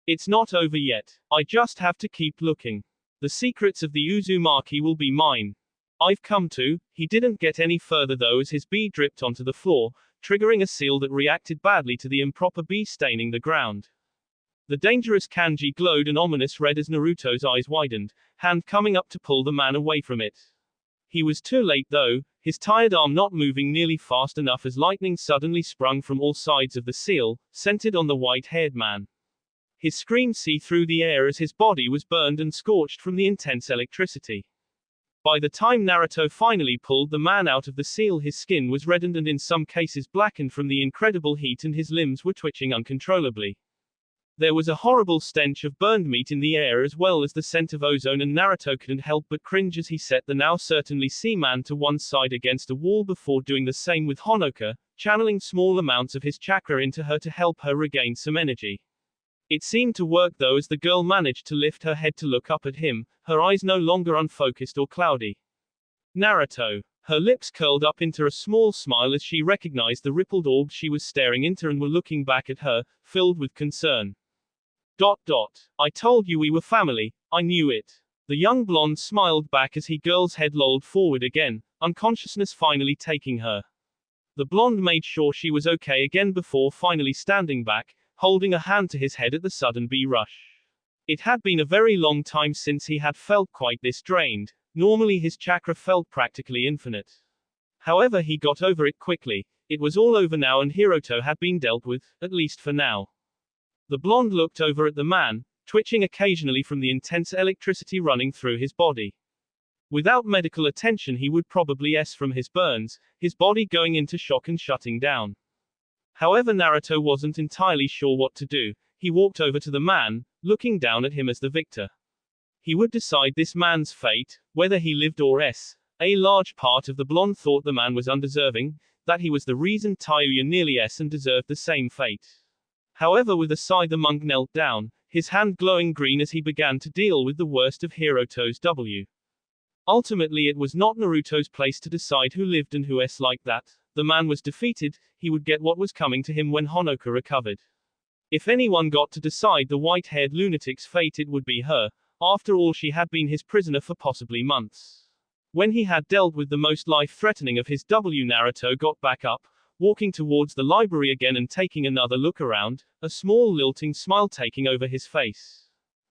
It's not over yet. I just have to keep looking. The secrets of the Uzumaki will be mine. I've come to. He didn't get any further though as his bee dripped onto the floor, triggering a seal that reacted badly to the improper bee staining the ground. The dangerous kanji glowed an ominous red as Naruto's eyes widened, hand coming up to pull the man away from it. He was too late though, his tired arm not moving nearly fast enough as lightning suddenly sprung from all sides of the seal, centered on the white-haired man. His scream see through the air as his body was burned and scorched from the intense electricity. By the time Naruto finally pulled the man out of the seal, his skin was reddened and in some cases blackened from the incredible heat and his limbs were twitching uncontrollably. There was a horrible stench of burned meat in the air as well as the scent of ozone, and Naruto couldn't help but cringe as he set the now certainly seaman to one side against a wall before doing the same with Honoka, channeling small amounts of his chakra into her to help her regain some energy. It seemed to work though as the girl managed to lift her head to look up at him, her eyes no longer unfocused or cloudy. Naruto. Her lips curled up into a small smile as she recognized the rippled orbs she was staring into and were looking back at her, filled with concern. I told you we were family, I knew it. The young blonde smiled back as the girl's head lolled forward again, unconsciousness finally taking her. The blonde made sure she was okay again before finally standing back, holding a hand to his head at the sudden bee rush. It had been a very long time since he had felt quite this drained. Normally his chakra felt practically infinite. However, he got over it quickly. It was all over now and Hiroto had been dealt with, at least for now. The blonde looked over at the man, twitching occasionally from the intense electricity running through his body. Without medical attention he would probably from his burns, his body going into shock and shutting down. However, Naruto wasn't entirely sure what to do. He walked over to the man, looking down at him as the victor. He would decide this man's fate, whether he lived or a large part of the blonde thought the man was undeserving, that he was the reason Tayuya nearly and deserved the same fate. However, with a sigh the monk knelt down, his hand glowing green as he began to deal with the worst of Hiroto's W. Ultimately it was not Naruto's place to decide who lived and who like that. The man was defeated, he would get what was coming to him when Honoka recovered. If anyone got to decide the white-haired lunatic's fate it would be her. After all, she had been his prisoner for possibly months. When he had dealt with the most life-threatening of his Naruto got back up, walking towards the library again and taking another look around, a small lilting smile taking over his face.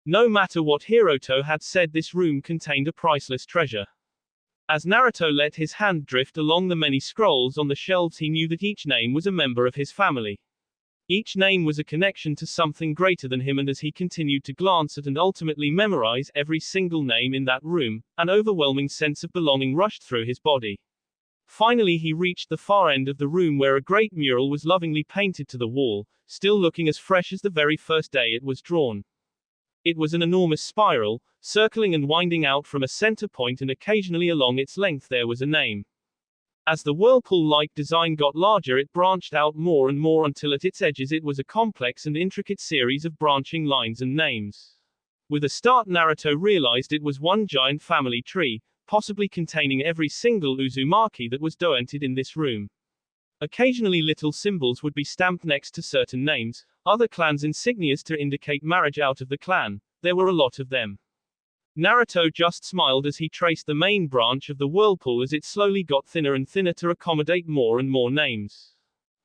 No matter what Hiroto had said, this room contained a priceless treasure. As Naruto let his hand drift along the many scrolls on the shelves, he knew that each name was a member of his family. Each name was a connection to something greater than him, and as he continued to glance at and ultimately memorize every single name in that room, an overwhelming sense of belonging rushed through his body. Finally, he reached the far end of the room where a great mural was lovingly painted to the wall, still looking as fresh as the very first day it was drawn. It was an enormous spiral, circling and winding out from a center point, and occasionally along its length there was a name. As the whirlpool-like design got larger, it branched out more and more until at its edges it was a complex and intricate series of branching lines and names. With a start, Naruto realized it was one giant family tree, possibly containing every single Uzumaki that was doented in this room. Occasionally little symbols would be stamped next to certain names, other clans' insignias to indicate marriage out of the clan. There were a lot of them. Naruto just smiled as he traced the main branch of the whirlpool as it slowly got thinner and thinner to accommodate more and more names.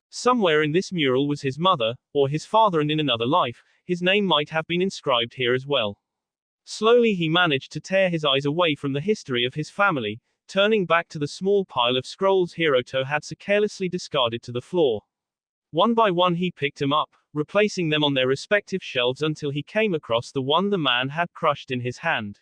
Somewhere in this mural was his mother, or his father, and in another life, his name might have been inscribed here as well. Slowly he managed to tear his eyes away from the history of his family, turning back to the small pile of scrolls Hiroto had so carelessly discarded to the floor. One by one he picked them up, replacing them on their respective shelves until he came across the one the man had crushed in his hand.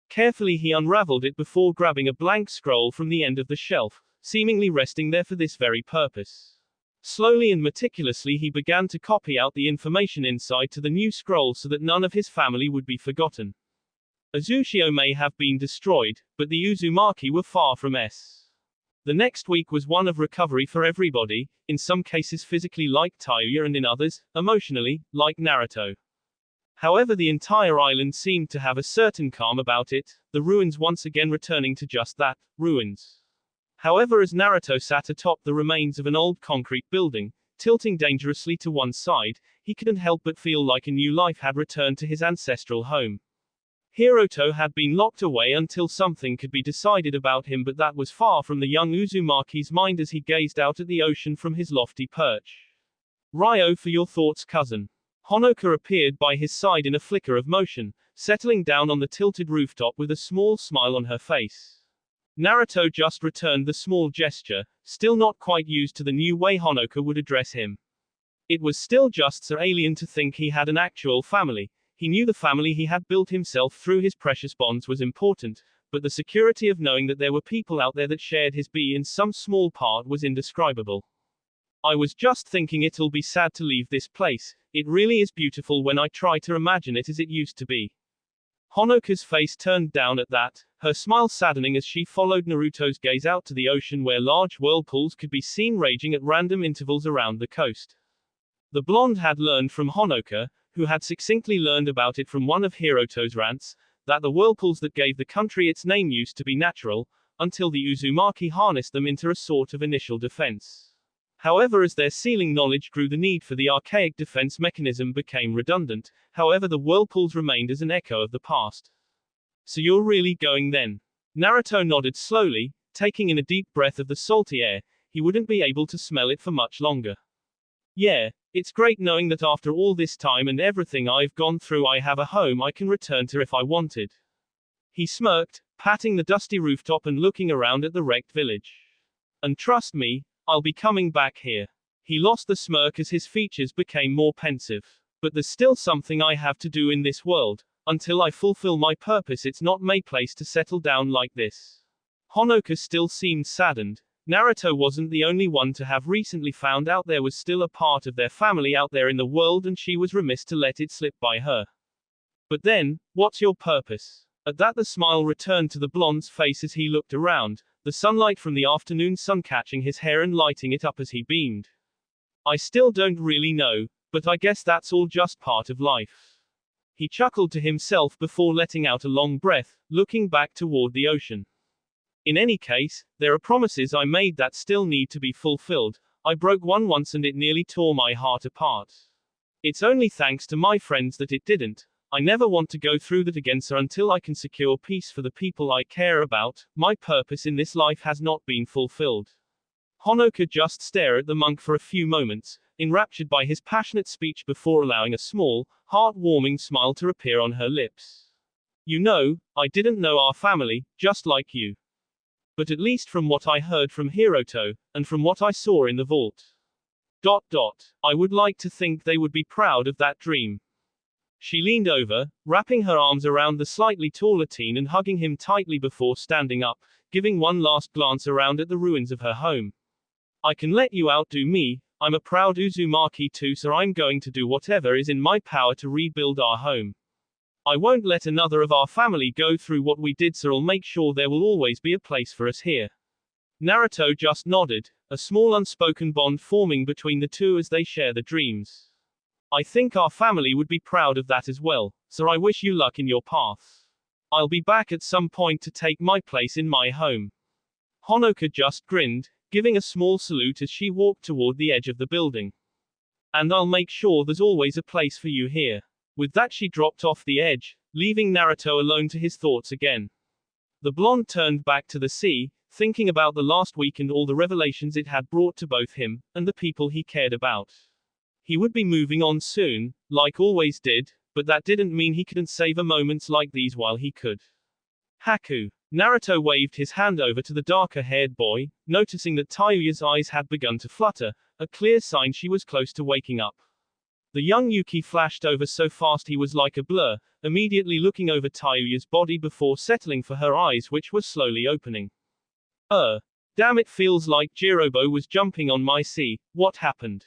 Carefully he unraveled it before grabbing a blank scroll from the end of the shelf, seemingly resting there for this very purpose. Slowly and meticulously he began to copy out the information inside to the new scroll so that none of his family would be forgotten. Azushio may have been destroyed, but the Uzumaki were far from The next week was one of recovery for everybody, in some cases physically like Tayuya and in others, emotionally, like Naruto. However, the entire island seemed to have a certain calm about it, the ruins once again returning to just that, ruins. However, as Naruto sat atop the remains of an old concrete building, tilting dangerously to one side, he couldn't help but feel like a new life had returned to his ancestral home. Hiroto had been locked away until something could be decided about him, but that was far from the young Uzumaki's mind as he gazed out at the ocean from his lofty perch. Ryo, for your thoughts, cousin. Honoka appeared by his side in a flicker of motion, settling down on the tilted rooftop with a small smile on her face. Naruto just returned the small gesture, still not quite used to the new way Honoka would address him. It was still just so alien to think he had an actual family. He knew the family he had built himself through his precious bonds was important, but the security of knowing that there were people out there that shared his bee in some small part was indescribable. I was just thinking it'll be sad to leave this place. It really is beautiful when I try to imagine it as it used to be. Honoka's face turned down at that, her smile saddening as she followed Naruto's gaze out to the ocean where large whirlpools could be seen raging at random intervals around the coast. The blonde had learned from Honoka, who had succinctly learned about it from one of Hiroto's rants, that the whirlpools that gave the country its name used to be natural, until the Uzumaki harnessed them into a sort of initial defense. However, as their sealing knowledge grew, the need for the archaic defense mechanism became redundant. However, the whirlpools remained as an echo of the past. So you're really going then? Naruto nodded slowly, taking in a deep breath of the salty air. He wouldn't be able to smell it for much longer. Yeah, it's great knowing that after all this time and everything I've gone through, I have a home I can return to if I wanted. He smirked, patting the dusty rooftop and looking around at the wrecked village. And trust me, I'll be coming back here. He lost the smirk as his features became more pensive. But there's still something I have to do in this world. Until I fulfill my purpose, it's not my place to settle down like this. Honoka still seemed saddened. Naruto wasn't the only one to have recently found out there was still a part of their family out there in the world, and she was remiss to let it slip by her. But then, what's your purpose? At that the smile returned to the blonde's face as he looked around, the sunlight from the afternoon sun catching his hair and lighting it up as he beamed. I still don't really know, but I guess that's all just part of life. He chuckled to himself before letting out a long breath, looking back toward the ocean. In any case, there are promises I made that still need to be fulfilled. I broke one once and it nearly tore my heart apart. It's only thanks to my friends that it didn't. I never want to go through that again, so until I can secure peace for the people I care about, my purpose in this life has not been fulfilled. Honoka just stared at the monk for a few moments, enraptured by his passionate speech before allowing a small, heart-warming smile to appear on her lips. You know, I didn't know our family, just like you. But at least from what I heard from Hiroto, and from what I saw in the vault. I would like to think they would be proud of that dream. She leaned over, wrapping her arms around the slightly taller teen and hugging him tightly before standing up, giving one last glance around at the ruins of her home. I can let you outdo me, I'm a proud Uzumaki too, so I'm going to do whatever is in my power to rebuild our home. I won't let another of our family go through what we did, so I'll make sure there will always be a place for us here. Naruto just nodded, a small unspoken bond forming between the two as they share the dreams. I think our family would be proud of that as well, so I wish you luck in your path. I'll be back at some point to take my place in my home. Honoka just grinned, giving a small salute as she walked toward the edge of the building. And I'll make sure there's always a place for you here. With that she dropped off the edge, leaving Naruto alone to his thoughts again. The blonde turned back to the sea, thinking about the last week and all the revelations it had brought to both him, and the people he cared about. He would be moving on soon, like always did, but that didn't mean he couldn't savor moments like these while he could. Haku. Naruto waved his hand over to the darker-haired boy, noticing that Tayuya's eyes had begun to flutter, a clear sign she was close to waking up. The young Yuki flashed over so fast he was like a blur, immediately looking over Tayuya's body before settling for her eyes, which were slowly opening. Damn, it feels like Jirobo was jumping on my sea, what happened?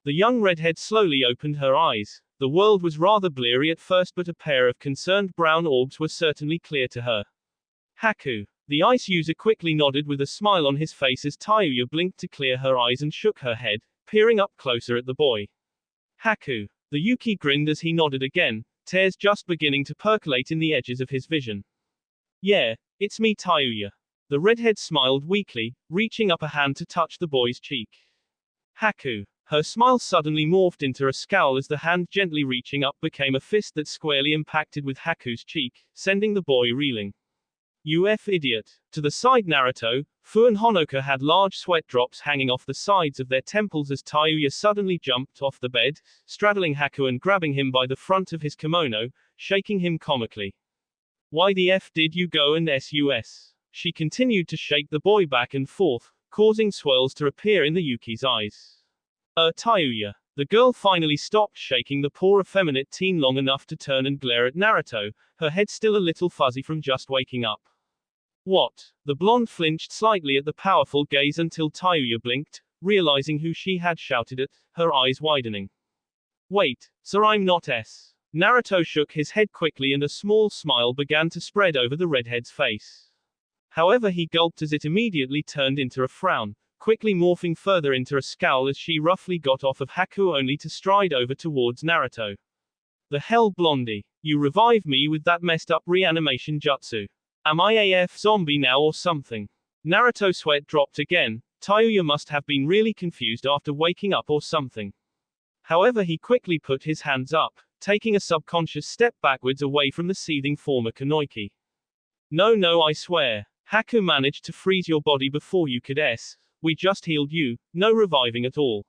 The young redhead slowly opened her eyes. The world was rather bleary at first, but a pair of concerned brown orbs were certainly clear to her. Haku. The ice user quickly nodded with a smile on his face as Tayuya blinked to clear her eyes and shook her head, peering up closer at the boy. Haku. The Yuki grinned as he nodded again, tears just beginning to percolate in the edges of his vision. Yeah, it's me, Tayuya. The redhead smiled weakly, reaching up a hand to touch the boy's cheek. Haku. Her smile suddenly morphed into a scowl as the hand gently reaching up became a fist that squarely impacted with Haku's cheek, sending the boy reeling. You idiot. To the side Naruto, Fu and Honoka had large sweat drops hanging off the sides of their temples as Tayuya suddenly jumped off the bed, straddling Haku and grabbing him by the front of his kimono, shaking him comically. Why the F did you go and sus? She continued to shake the boy back and forth, causing swirls to appear in the Yuki's eyes. Tayuya. The girl finally stopped shaking the poor effeminate teen long enough to turn and glare at Naruto, her head still a little fuzzy from just waking up. What? The blonde flinched slightly at the powerful gaze until Tayuya blinked, realizing who she had shouted at, her eyes widening. Wait, sir, I'm not S. Naruto shook his head quickly and a small smile began to spread over the redhead's face. However, he gulped as it immediately turned into a frown, quickly morphing further into a scowl as she roughly got off of Haku only to stride over towards Naruto. The hell, blondie? You revived me with that messed up reanimation jutsu. Am I AF zombie now or something? Naruto's sweat dropped again. Tayuya must have been really confused after waking up or something. However, he quickly put his hands up, taking a subconscious step backwards away from the seething former Kanoiki. No, I swear. Haku managed to freeze your body before you could we just healed you, no reviving at all.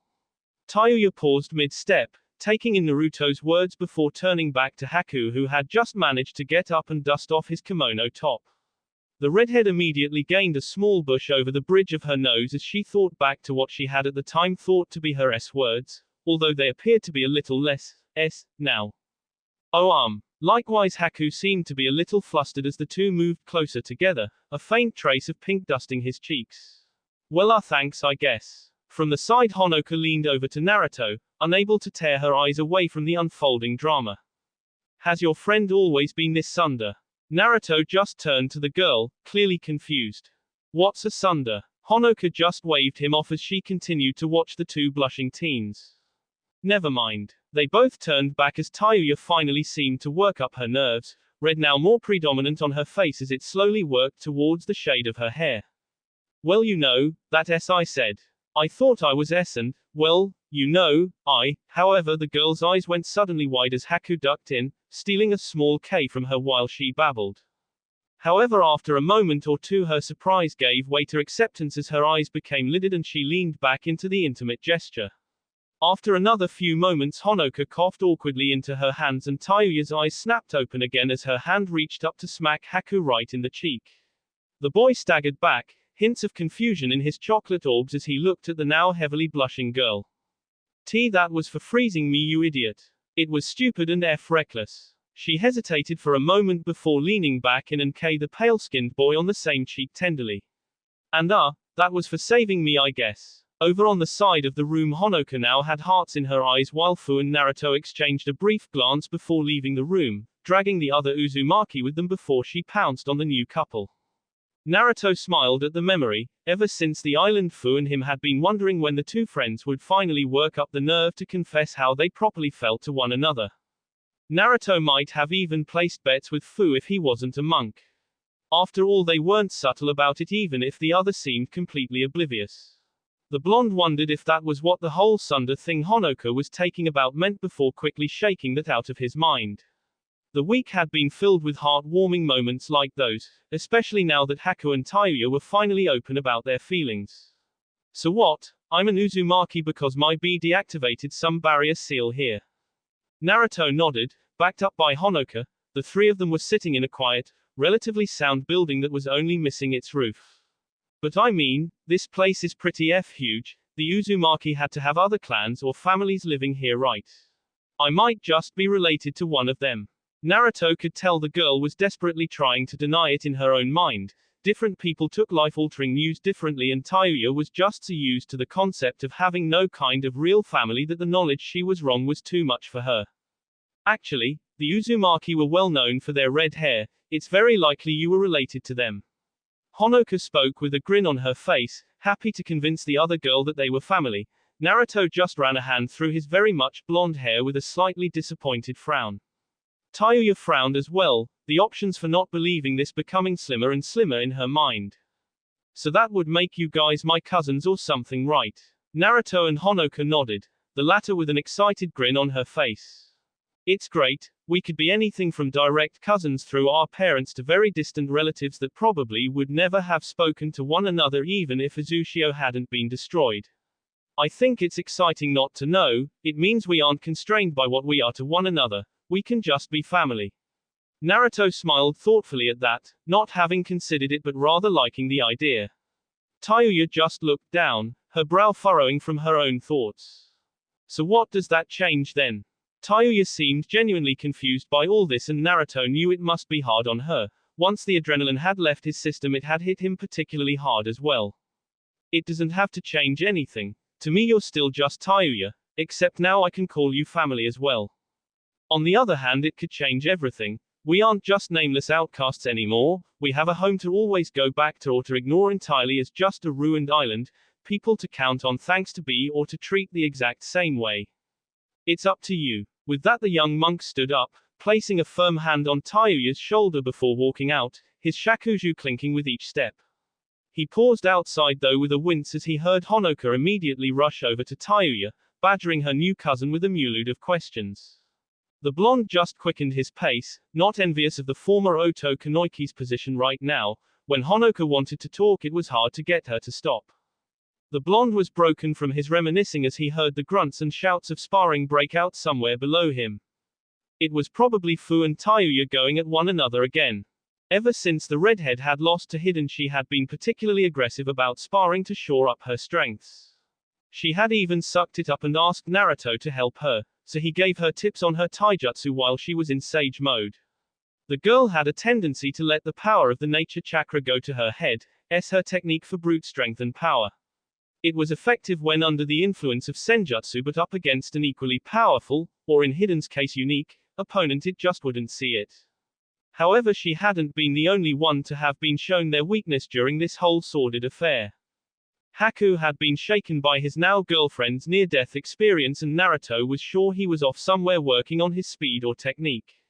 Tayuya paused mid-step, taking in Naruto's words before turning back to Haku, who had just managed to get up and dust off his kimono top. The redhead immediately gained a small bush over the bridge of her nose as she thought back to what she had at the time thought to be her words, although they appeared to be a little less now. Likewise Haku seemed to be a little flustered as the two moved closer together, a faint trace of pink dusting his cheeks. Well, thanks, I guess. From the side Honoka leaned over to Naruto, unable to tear her eyes away from the unfolding drama. Has your friend always been this sunder? Naruto just turned to the girl, clearly confused. What's a sunder? Honoka just waved him off as she continued to watch the two blushing teens. Never mind. They both turned back as Tayuya finally seemed to work up her nerves, red now more predominant on her face as it slowly worked towards the shade of her hair. Well, that I said. I thought I was and, well, however the girl's eyes went suddenly wide as Haku ducked in, stealing a small K from her while she babbled. However, after a moment or two her surprise gave way to acceptance as her eyes became lidded and she leaned back into the intimate gesture. After another few moments Honoka coughed awkwardly into her hands and Tayuya's eyes snapped open again as her hand reached up to smack Haku right in the cheek. The boy staggered back, hints of confusion in his chocolate orbs as he looked at the now heavily blushing girl. That was for freezing me, you idiot. It was stupid and reckless. She hesitated for a moment before leaning back and the pale-skinned boy on the same cheek tenderly. And that was for saving me, I guess. Over on the side of the room, Honoka now had hearts in her eyes while Fu and Naruto exchanged a brief glance before leaving the room, dragging the other Uzumaki with them before she pounced on the new couple. Naruto smiled at the memory. Ever since the island, Fu and him had been wondering when the two friends would finally work up the nerve to confess how they properly felt to one another. Naruto might have even placed bets with Fu if he wasn't a monk. After all, they weren't subtle about it, even if the other seemed completely oblivious. The blonde wondered if that was what the whole Sunda thing Honoka was taking about meant before quickly shaking that out of his mind. The week had been filled with heartwarming moments like those, especially now that Haku and Tayuya were finally open about their feelings. So what? I'm an Uzumaki because my bee deactivated some barrier seal here. Naruto nodded, backed up by Honoka. The three of them were sitting in a quiet, relatively sound building that was only missing its roof. But I mean, this place is pretty huge. The Uzumaki had to have other clans or families living here, right? I might just be related to one of them. Naruto could tell the girl was desperately trying to deny it in her own mind. Different people took life-altering news differently, and Tayuya was just so used to the concept of having no kind of real family that the knowledge she was wrong was too much for her. Actually, the Uzumaki were well known for their red hair. It's very likely you were related to them. Honoka spoke with a grin on her face, happy to convince the other girl that they were family. Naruto just ran a hand through his very much blonde hair with a slightly disappointed frown. Tayuya frowned as well, the options for not believing this becoming slimmer and slimmer in her mind. So that would make you guys my cousins or something, right? Naruto and Honoka nodded, the latter with an excited grin on her face. It's great, we could be anything from direct cousins through our parents to very distant relatives that probably would never have spoken to one another even if Azushio hadn't been destroyed. I think it's exciting not to know. It means we aren't constrained by what we are to one another. We can just be family. Naruto smiled thoughtfully at that, not having considered it but rather liking the idea. Tayuya just looked down, her brow furrowing from her own thoughts. So what does that change then? Tayuya seemed genuinely confused by all this, and Naruto knew it must be hard on her. Once the adrenaline had left his system, it had hit him particularly hard as well. It doesn't have to change anything. To me you're still just Tayuya, except now I can call you family as well. On the other hand, it could change everything. We aren't just nameless outcasts anymore. We have a home to always go back to, or to ignore entirely as just a ruined island, people to count on thanks to be, or to treat the exact same way. It's up to you. With that, the young monk stood up, placing a firm hand on Tayuya's shoulder before walking out, his shakuju clinking with each step. He paused outside though with a wince as he heard Honoka immediately rush over to Tayuya, badgering her new cousin with a multitude of questions. The blonde just quickened his pace, not envious of the former Oto Kanoiki's position right now. When Honoka wanted to talk, it was hard to get her to stop. The blonde was broken from his reminiscing as he heard the grunts and shouts of sparring break out somewhere below him. It was probably Fu and Tayuya going at one another again. Ever since the redhead had lost to Hidden, she had been particularly aggressive about sparring to shore up her strengths. She had even sucked it up and asked Naruto to help her, so he gave her tips on her taijutsu while she was in sage mode. The girl had a tendency to let the power of the nature chakra go to her head, her technique for brute strength and power. It was effective when under the influence of senjutsu, but up against an equally powerful, or in Hidden's case unique, opponent it just wouldn't see it. However, she hadn't been the only one to have been shown their weakness during this whole sordid affair. Haku had been shaken by his now girlfriend's near-death experience, and Naruto was sure he was off somewhere working on his speed or technique.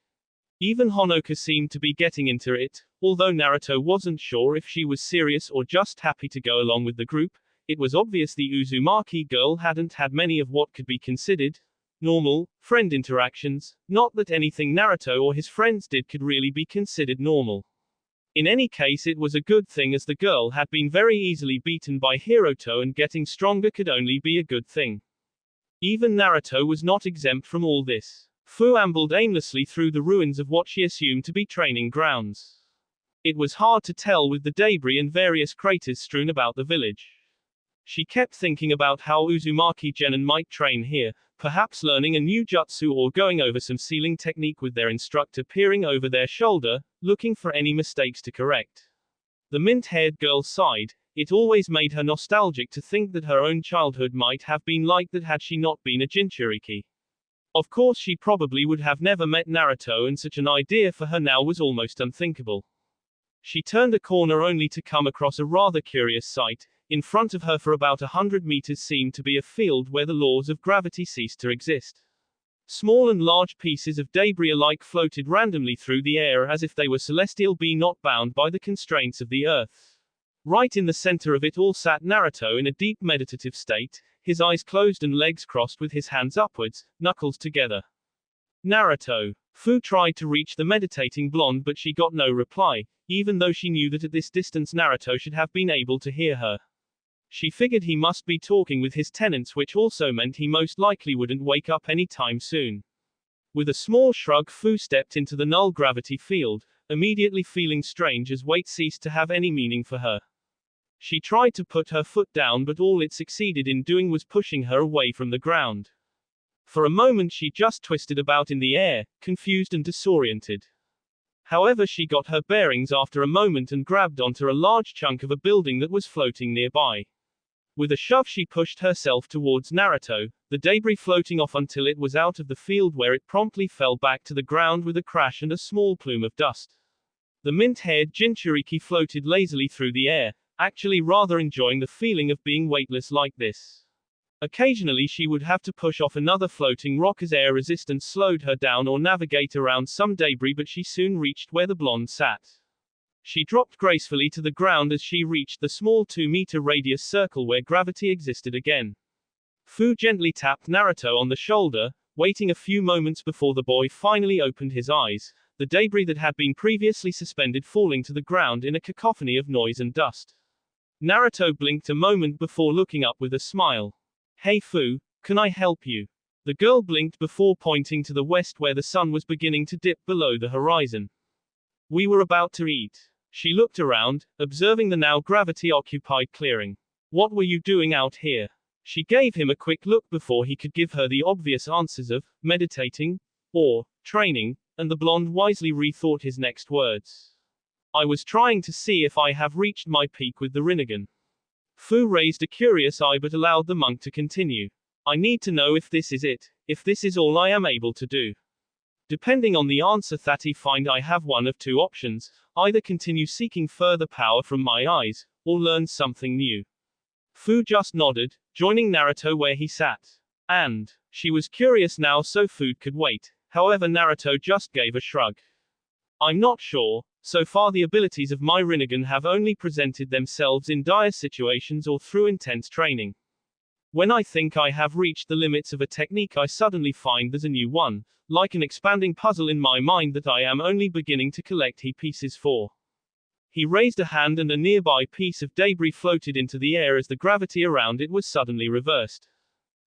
Even Honoka seemed to be getting into it, although Naruto wasn't sure if she was serious or just happy to go along with the group. It was obvious the Uzumaki girl hadn't had many of what could be considered normal friend interactions, not that anything Naruto or his friends did could really be considered normal. In any case, it was a good thing, as the girl had been very easily beaten by Hiroto, and getting stronger could only be a good thing. Even Naruto was not exempt from all this. Fu ambled aimlessly through the ruins of what she assumed to be training grounds. It was hard to tell with the debris and various craters strewn about the village. She kept thinking about how Uzumaki Genin might train here, perhaps learning a new jutsu or going over some sealing technique with their instructor peering over their shoulder, looking for any mistakes to correct. The mint-haired girl sighed. It always made her nostalgic to think that her own childhood might have been like that had she not been a Jinchuriki. Of course she probably would have never met Naruto, and such an idea for her now was almost unthinkable. She turned a corner only to come across a rather curious sight. In front of her for about 100 meters seemed to be a field where the laws of gravity ceased to exist. Small and large pieces of debris alike floated randomly through the air as if they were celestial, being not bound by the constraints of the earth. Right in the center of it all sat Naruto in a deep meditative state, his eyes closed and legs crossed with his hands upwards, knuckles together. Naruto. Fu tried to reach the meditating blonde, but she got no reply, even though she knew that at this distance Naruto should have been able to hear her. She figured he must be talking with his tenants, which also meant he most likely wouldn't wake up any time soon. With a small shrug, Fu stepped into the null gravity field, immediately feeling strange as weight ceased to have any meaning for her. She tried to put her foot down, but all it succeeded in doing was pushing her away from the ground. For a moment she just twisted about in the air, confused and disoriented. However, she got her bearings after a moment and grabbed onto a large chunk of a building that was floating nearby. With a shove she pushed herself towards Naruto, the debris floating off until it was out of the field, where it promptly fell back to the ground with a crash and a small plume of dust. The mint-haired Jinchuriki floated lazily through the air, actually rather enjoying the feeling of being weightless like this. Occasionally she would have to push off another floating rock as air resistance slowed her down, or navigate around some debris, but she soon reached where the blonde sat. She dropped gracefully to the ground as she reached the small 2-meter radius circle where gravity existed again. Fu gently tapped Naruto on the shoulder, waiting a few moments before the boy finally opened his eyes, the debris that had been previously suspended falling to the ground in a cacophony of noise and dust. Naruto blinked a moment before looking up with a smile. "Hey Fu, can I help you?" The girl blinked before pointing to the west where the sun was beginning to dip below the horizon. "We were about to eat." She looked around, observing the now gravity-occupied clearing. "What were you doing out here?" She gave him a quick look before he could give her the obvious answers of meditating or training, and the blonde wisely rethought his next words. "I was trying to see if I have reached my peak with the Rinnegan." Fu raised a curious eye but allowed the monk to continue. "I need to know if this is it, if this is all I am able to do. Depending on the answer that I find, I have one of two options: either continue seeking further power from my eyes, or learn something new." Fu just nodded, joining Naruto where he sat. And she was curious now, so Fu could wait. However, Naruto just gave a shrug. "I'm not sure. So far the abilities of my Rinnegan have only presented themselves in dire situations or through intense training. When I think I have reached the limits of a technique, I suddenly find there's a new one, like an expanding puzzle in my mind that I am only beginning to collect pieces for." He raised a hand and a nearby piece of debris floated into the air as the gravity around it was suddenly reversed.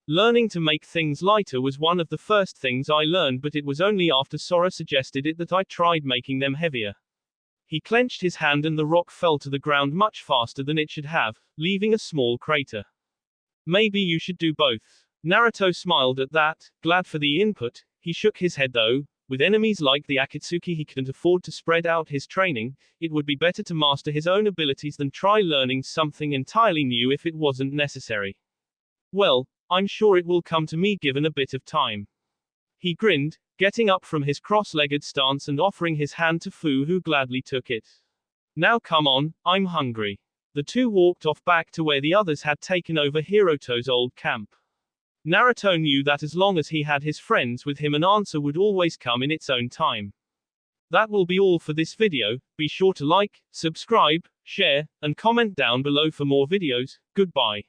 "Learning to make things lighter was one of the first things I learned, but it was only after Sora suggested it that I tried making them heavier." He clenched his hand and the rock fell to the ground much faster than it should have, leaving a small crater. "Maybe you should do both." Naruto smiled at that, glad for the input. He shook his head though. With enemies like the Akatsuki, he couldn't afford to spread out his training. It would be better to master his own abilities than try learning something entirely new if it wasn't necessary. "Well, I'm sure it will come to me given a bit of time." He grinned, getting up from his cross-legged stance and offering his hand to Fu, who gladly took it. "Now come on, I'm hungry." The two walked off back to where the others had taken over Hiroto's old camp. Naruto knew that as long as he had his friends with him, an answer would always come in its own time. That will be all for this video. Be sure to like, subscribe, share, and comment down below for more videos. Goodbye.